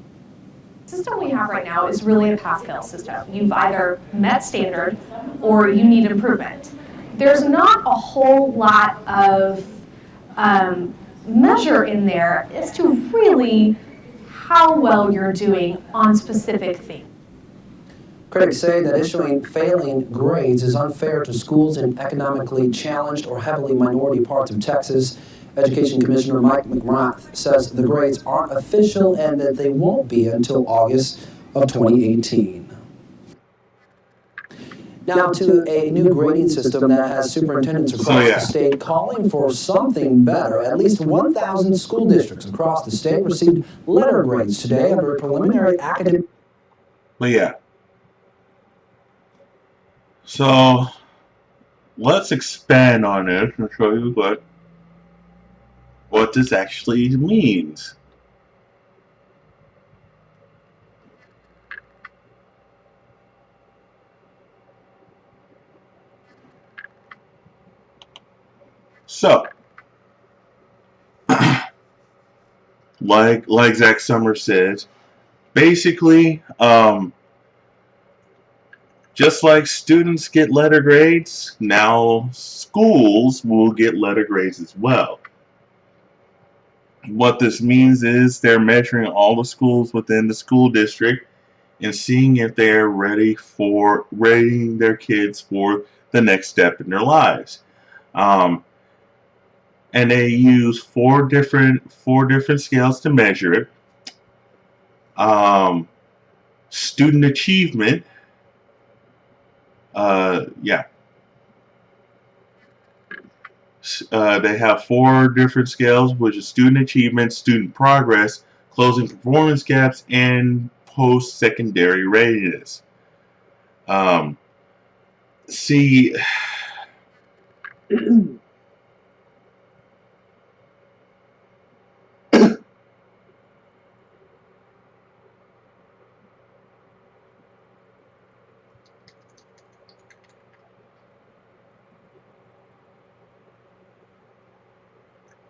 The system we have right now is really a pass-fail system. You've either met standard or you need improvement. There's not a whole lot of measure in there as to really how well you're doing on specific things. Critics say that issuing failing grades is unfair to schools in economically challenged or heavily minority parts of Texas. Education Commissioner Mike McGrath says the grades aren't official and that they won't be until August of 2018. Now to a new grading system that has superintendents across the state calling for something better. At least 1,000 school districts across the state received letter grades today under a preliminary academic. But yeah. So let's expand on it and show you what this actually means. So, like Zach Summers said, basically, just like students get letter grades, now schools will get letter grades as well. What this means is they're measuring all the schools within the school district and seeing if they're ready for rating their kids for the next step in their lives. And they use four different scales to measure it. Student achievement. They have four different scales, which is student achievement, student progress, closing performance gaps, and post-secondary readiness. See,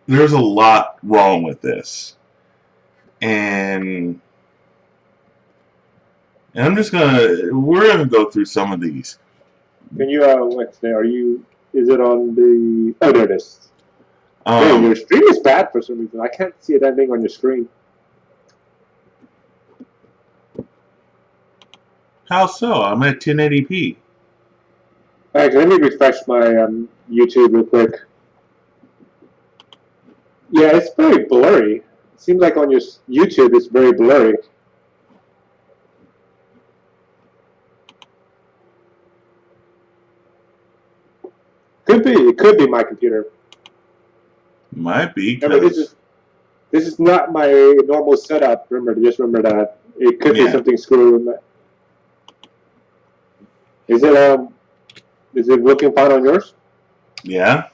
there's a lot wrong with this, and we're gonna go through some of these. Can you let's say, is it on the, oh, there it is. Yeah, your stream is bad for some reason. I can't see it ending on your screen. How so? I'm at 1080p. Alright, let me refresh my YouTube real quick. Yeah, it's very blurry. It seems like on your YouTube it's very blurry. It could be my computer. Might be. Remember, this is not my normal setup. Just remember that. It could be something screwed with that. Is it looking fine on yours? Yeah.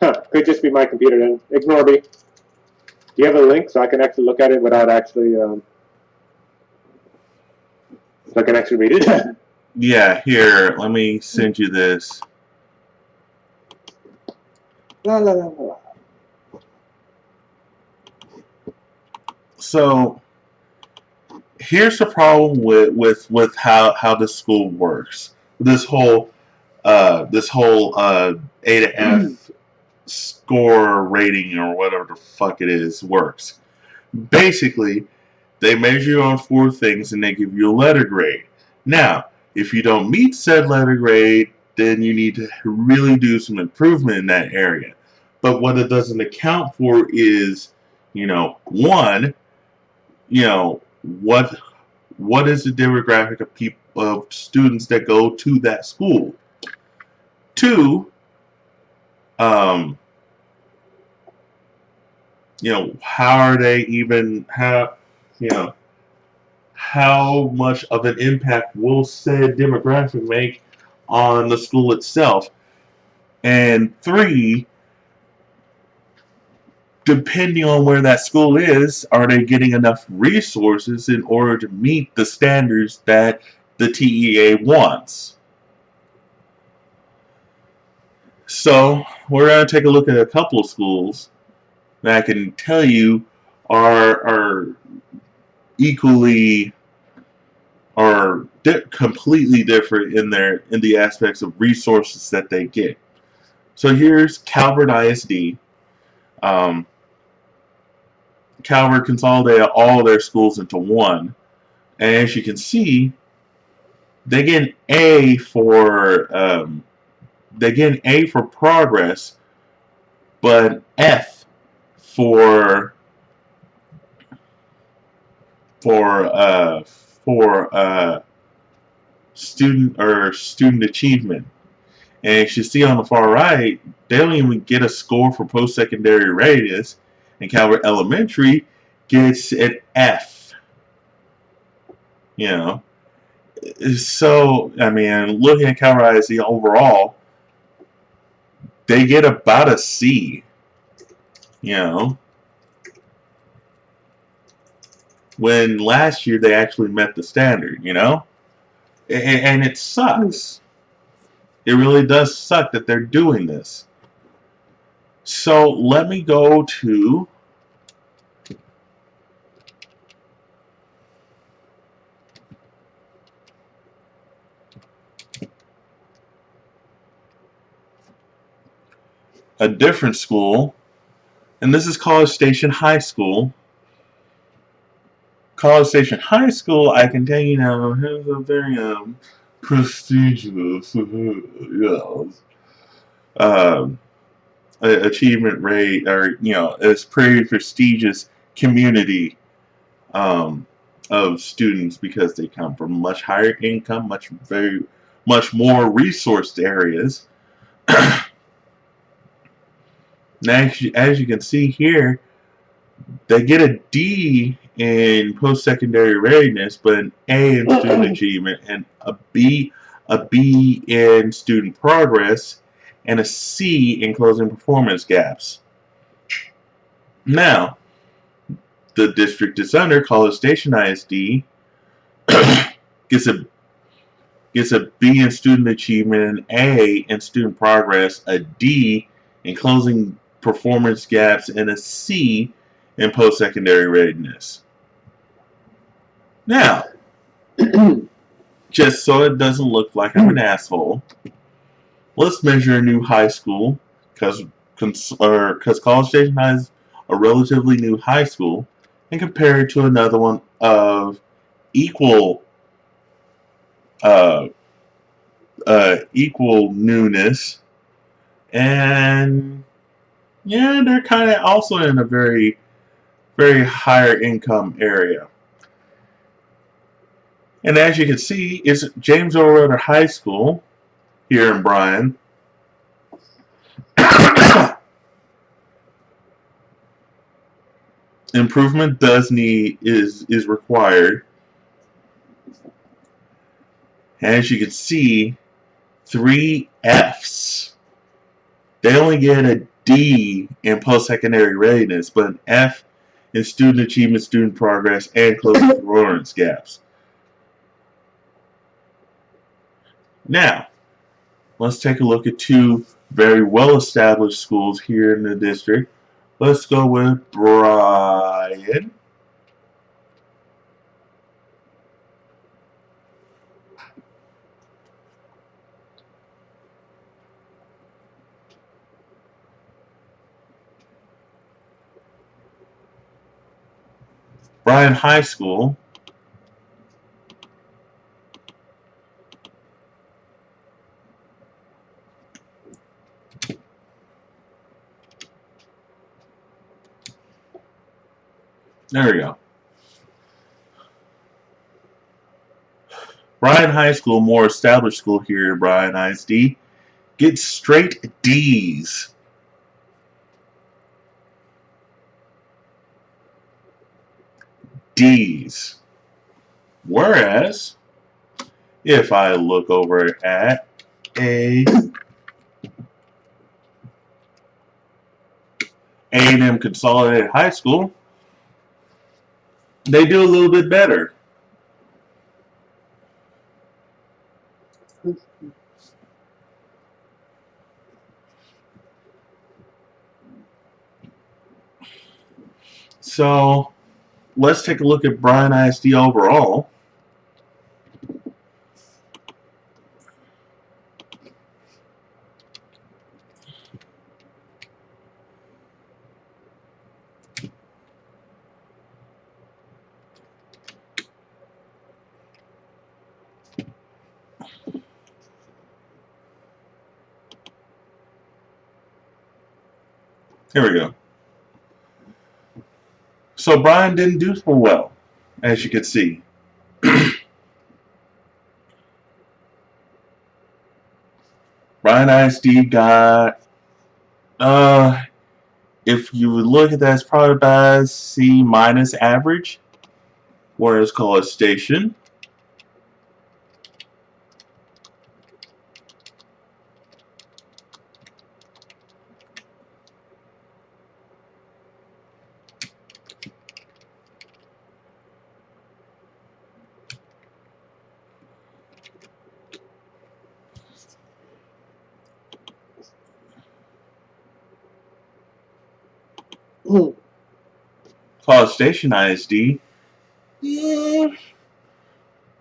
Huh. Could just be my computer then. Ignore me. Do you have a link so I can actually look at it without actually so I can actually read it? Yeah, here, let me send you this. La la la la. So here's the problem with how this school works. This whole A to F score rating or whatever the fuck it is works. Basically, they measure you on 4 things and they give you a letter grade. Now, if you don't meet said letter grade, then you need to really do some improvement in that area. But what it doesn't account for is, one, you know, what what is the demographic of people of students that go to that school? Two, um, how are they even how much of an impact will said demographic make on the school itself? And three, depending on where that school is, are they getting enough resources in order to meet the standards that the TEA wants? So we're going to take a look at a couple of schools that I can tell you are equally or completely different in the aspects of resources that they get. So here's Calvert ISD. Um, Calvert consolidated all their schools into one, and as you can see, they get an A for progress, but an F for for uh, for student achievement. And as you see on the far right, they don't even get a score for post-secondary readiness, and Calvert Elementary gets an F. You know, so I mean, looking at Calvert ISD overall, they get about a C. You know, when last year they actually met the standard. And it sucks. It really does suck that they're doing this. So let me go to a different school, and this is College Station High School. College Station High School, I can tell you now, has a very prestigious, um, achievement rate, or it's pretty prestigious community um, of students because they come from much higher income, much more resourced areas. Now, as you can see here, they get a D in post-secondary readiness, but an A in student achievement, and a B in student progress, and a C in closing performance gaps. Now, the district is under College Station ISD gets a B in student achievement, an A in student progress, a D in closing performance gaps, and a C in post-secondary readiness. Now, just so it doesn't look like I'm an asshole, let's measure a new high school, because College Station High is a relatively new high school, and compare it to another one of equal uh, equal newness, and yeah, they're kind of also in a very, very higher income area. And as you can see, it's James Earl Rudder High School here in Bryan. Improvement is required. As you can see, 3 Fs. They only get a D in post-secondary readiness, but an F in student achievement, student progress, and closing performance gaps. Now, let's take a look at 2 very well-established schools here in the district. Let's go with Bryan. Bryan High School. There we go. Bryan High School, more established school here in Bryan ISD, gets straight D's. D's. Whereas, if I look over at A&M Consolidated High School, they do a little bit better. So, let's take a look at Bryan ISD overall. Here we go. So Bryan didn't do so well, as you can see. Bryan ISD got, if you would look at that, it's probably about C- average, whereas College Station College Station ISD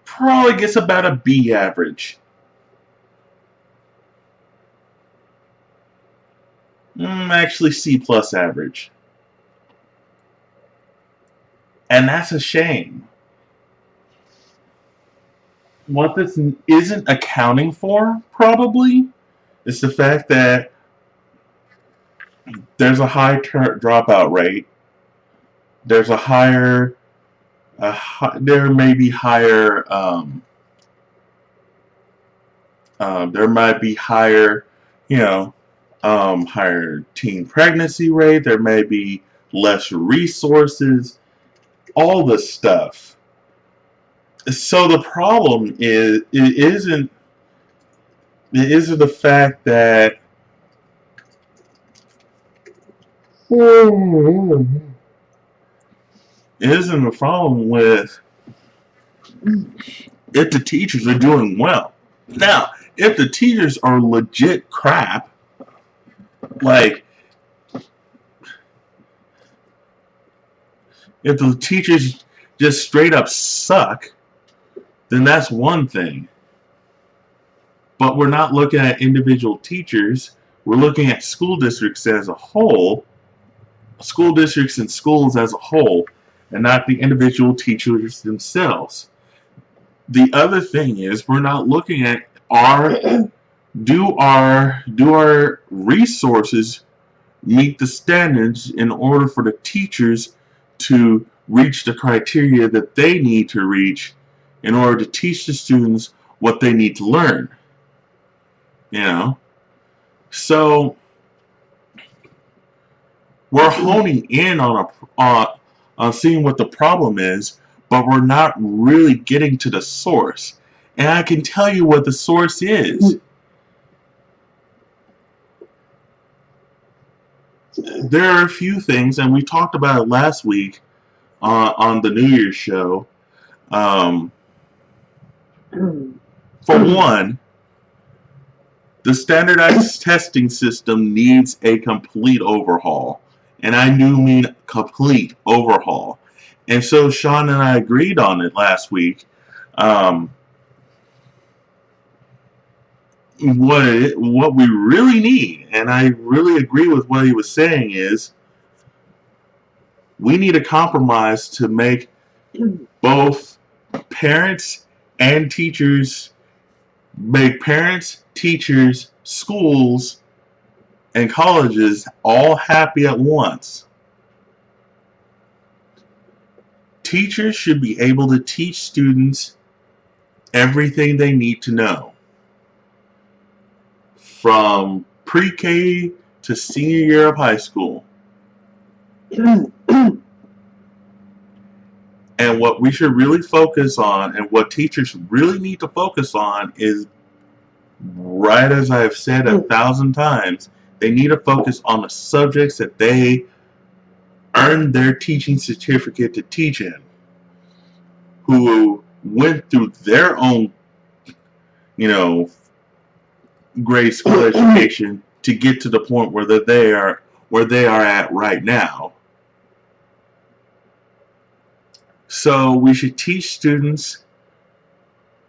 probably gets about a B average. Actually C plus average. And that's a shame. What this isn't accounting for, probably, is the fact that there's a high dropout rate. There's a higher, there may be higher, there might be higher, higher teen pregnancy rate. There may be less resources. All this stuff. So the problem is, it isn't the fact that it isn't the problem with if the teachers are doing well. Now, if the teachers are legit crap, like if the teachers just straight up suck, then that's one thing. But we're not looking at individual teachers. We're looking at school districts as a whole, school districts and schools as a whole, and not the individual teachers themselves. The other thing is, we're not looking at do our resources meet the standards in order for the teachers to reach the criteria that they need to reach in order to teach the students what they need to learn. So we're honing in on seeing what the problem is, but we're not really getting to the source. And I can tell you what the source is. There are a few things, and we talked about it last week on the New Year's show. For one, the standardized testing system needs a complete overhaul. And I do mean complete overhaul. And so Sean and I agreed on it last week. What we really need, and I really agree with what he was saying, is we need a compromise to make both parents and teachers, schools, and colleges all happy at once. Teachers should be able to teach students everything they need to know, from pre-K to senior year of high school. And what we should really focus on, and what teachers really need to focus on, is, right as I've said 1,000 times, they need to focus on the subjects that they earned their teaching certificate to teach in, who went through their own, grade school education to get to the point where they are at right now. So we should teach students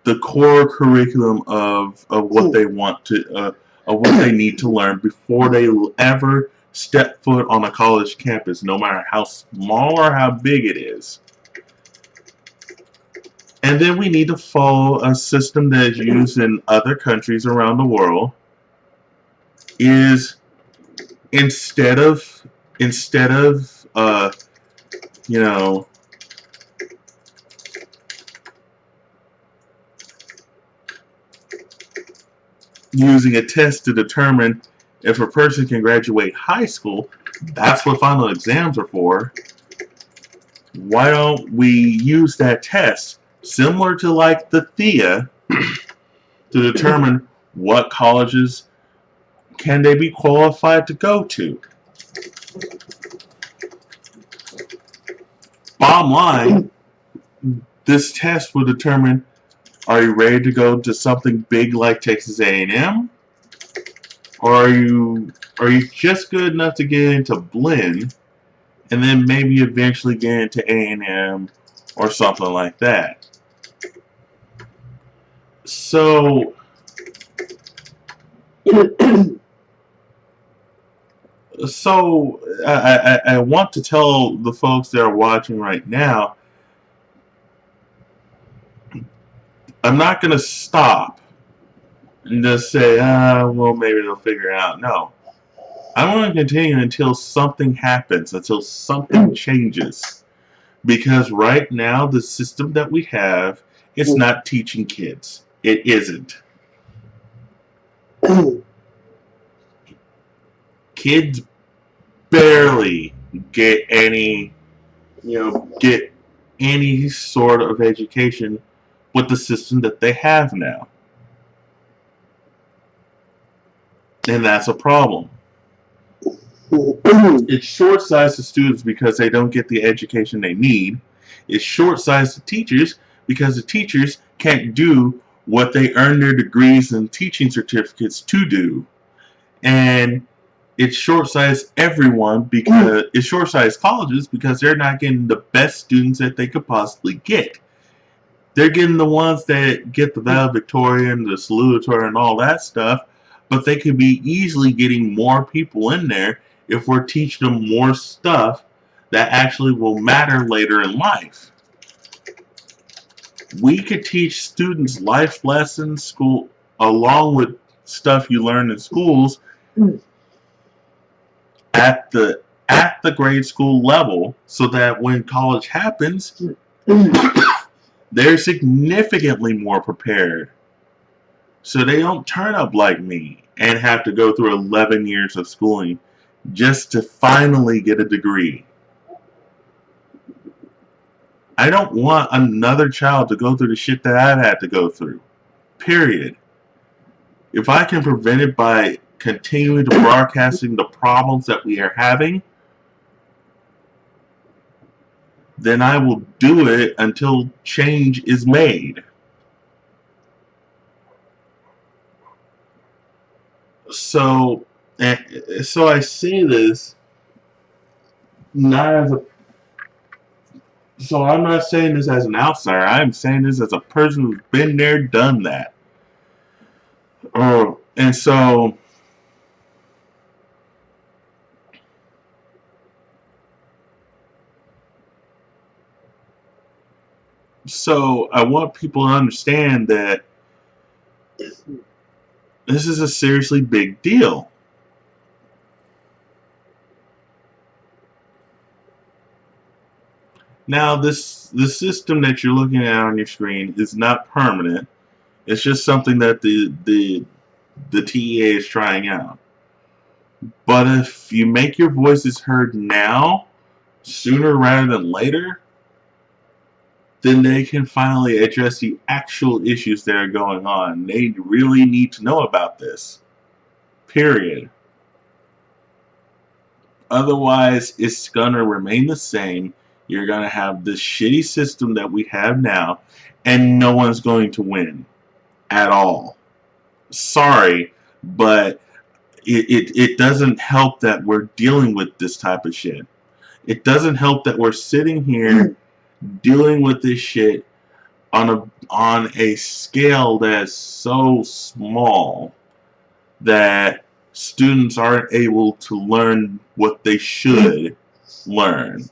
the core curriculum of what they want to of what they need to learn before they ever step foot on a college campus, no matter how small or how big it is. And then we need to follow a system that is used in other countries around the world. Is instead of using a test to determine if a person can graduate high school, that's what final exams are for. Why don't we use that test, similar to like the THEA, to determine what colleges can they be qualified to go to? Bottom line, this test will determine, are you ready to go to something big like Texas A&M? Or are you just good enough to get into Blinn and then maybe eventually get into A&M or something like that? So I want to tell the folks that are watching right now, I'm not going to stop and just say, well, maybe they'll figure it out. No. I want to continue until something happens, until something changes. Because right now, the system that we have is not teaching kids. It isn't. Kids barely get any sort of education with the system that they have now. And that's a problem. It's short-sized to students because they don't get the education they need. It's short-sized to teachers because the teachers can't do what they earn their degrees and teaching certificates to do. And it's short-sized everyone because it's short-sized colleges because they're not getting the best students that they could possibly get. They're getting the ones that get the valedictorian, the salutatorian, and all that stuff, but they could be easily getting more people in there if we're teaching them more stuff that actually will matter later in life. We could teach students life lessons, school, along with stuff you learn in schools, at the grade school level, so that when college happens, they're significantly more prepared. So they don't turn up like me and have to go through 11 years of schooling just to finally get a degree. I don't want another child to go through the shit that I've had to go through. Period. If I can prevent it by continuing to broadcasting the problems that we are having, then I will do it until change is made. So, so I say this not as a. So I'm not saying this as an outsider. I'm saying this as a person who's been there, done that. And so I want people to understand that this is a seriously big deal. Now, the system that you're looking at on your screen is not permanent. It's just something that the TEA is trying out. But if you make your voices heard now, sooner rather than later, then they can finally address the actual issues that are going on. They really need to know about this. Period. Otherwise, it's gonna remain the same. You're gonna have this shitty system that we have now, and no one's going to win at all. Sorry, but it doesn't help that we're dealing with this type of shit. It doesn't help that we're sitting here dealing with this shit on a scale that's so small that students aren't able to learn what they should learn.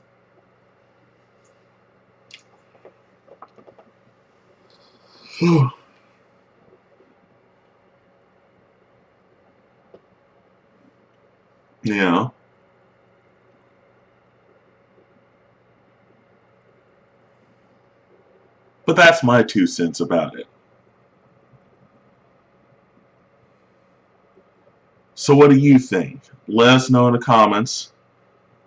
You know? But that's my 2 cents about it. So what do you think? Let us know in the comments.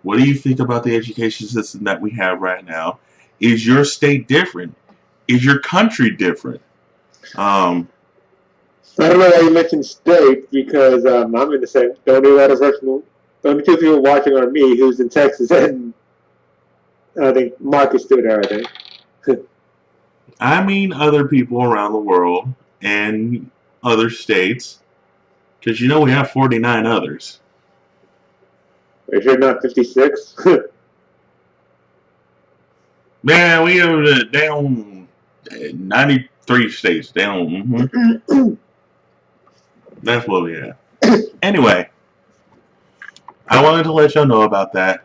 What do you think about the education system that we have right now? Is your state different? Is your country different? I don't know why you mentioned state because I'm in the same. The only other person, the only 2 people watching are me, who's in Texas, and I think Mark is still there. I think. I mean other people around the world and other states. Because you know we have 49 others. Are you sure not 56? Man, we have down 93 states down. That's what we have. Anyway, I wanted to let y'all know about that.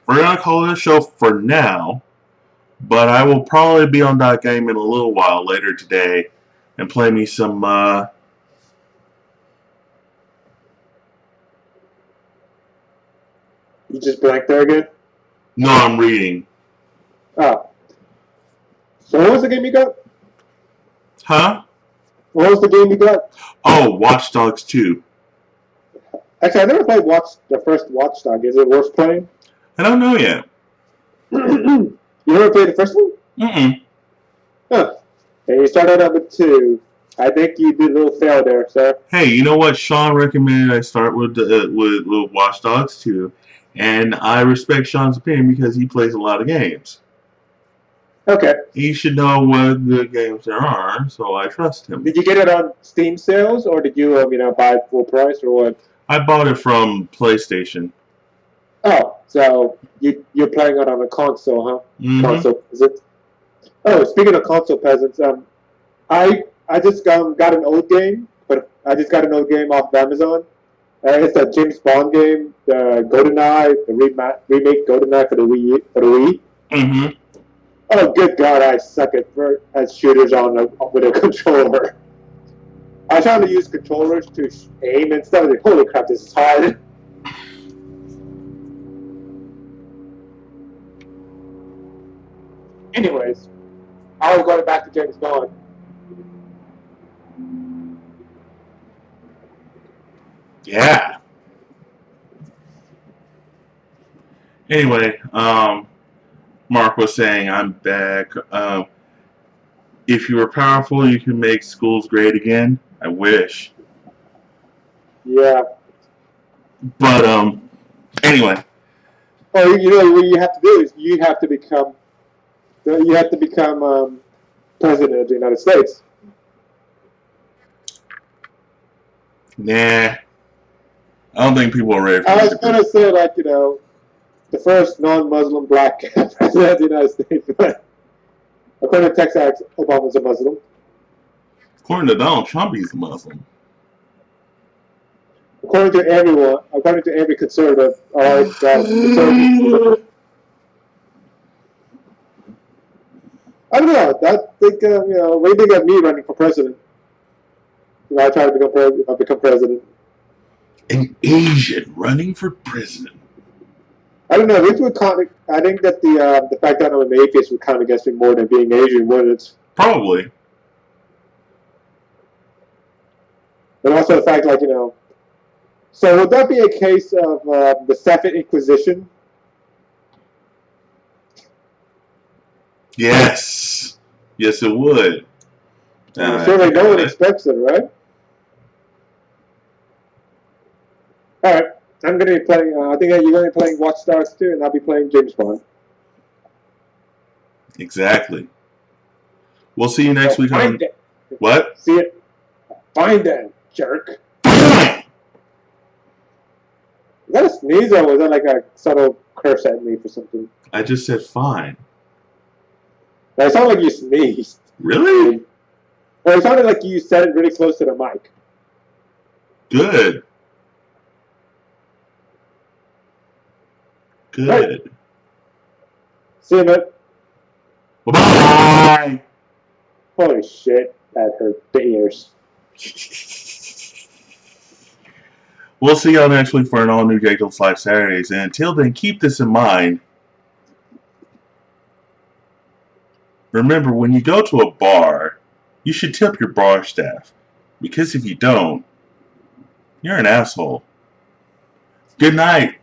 We're gonna call it a show for now, but I will probably be on that game in a little while later today and play me some. You just blanked there again? No, I'm reading. Oh. So what was the game you got? Huh? What was the game you got? Oh, Watch Dogs 2. Actually, I never played the first Watch Dog. Is it worth playing? I don't know yet. You never played the first one? Mm-mm. Huh. And you started out with 2. I think you did a little fail there, sir. Hey, you know what? Sean recommended I start with Watch Dogs 2, and I respect Sean's opinion because he plays a lot of games. Okay. He should know what good games there are, so I trust him. Did you get it on Steam sales, or did you, buy it full price, or what? I bought it from PlayStation. Oh, so you're playing it on a console, huh? Mm-hmm. Console peasants. Oh, speaking of console peasants, I just got an old game, but I just got an old game off of Amazon. It's a James Bond game, the GoldenEye, the remake GoldenEye for the Wii. Mm-hmm. Oh, good God, I suck at shooters with a controller. I was trying to use controllers to aim and stuff. Like, holy crap, this is hard. Anyways, I was going back to James Bond. Yeah. Anyway, Mark was saying, I'm back. If you were powerful, you can make schools great again. I wish. Yeah. But, anyway. Oh, you know what you have to do is you have to become president of the United States. Nah. I don't think people are ready for I me was to gonna say like the first non-Muslim black president of the United States, but according to Texas, Obama's a Muslim. According to Donald Trump, he's a Muslim. According to every conservative, conservative. I don't know. What do you think of me running for president? I try to become president. An Asian running for president. I don't know. I think that the fact that I'm an atheist would count against me more than being Asian, wouldn't it? Probably. And also the fact, so would that be a case of the Second Inquisition? Yes. Yes, it would. Surely no one expects it, right? All right. I'm going to be playing, I think you're going to be playing Watch Dogs 2, and I'll be playing James Bond. Exactly. We'll see you next week on... It. What? See it. Find that, jerk. Fine. Is that a sneeze, or was that like a subtle curse at me for something? I just said fine. It sounded like you sneezed. Really? Well, it sounded like you said it really close to the mic. Good. Good. Right. See you, man. Bye-bye. Holy shit, that hurt the ears. We'll see y'all next week for an all-new jayjoneslive Saturdays. And until then, keep this in mind. Remember, when you go to a bar, you should tip your bar staff. Because if you don't, you're an asshole. Good night.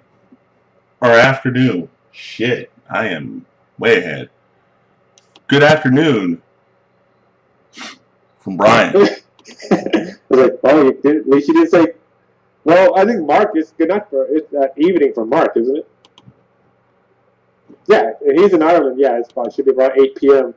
Or afternoon. Shit, I am way ahead. Good afternoon. From Brian. I was like, oh, at least you didn't say. Well, I think Mark is good night for it's evening for Mark, isn't it? Yeah, he's in Ireland. Yeah, it's probably should be about 8 p.m.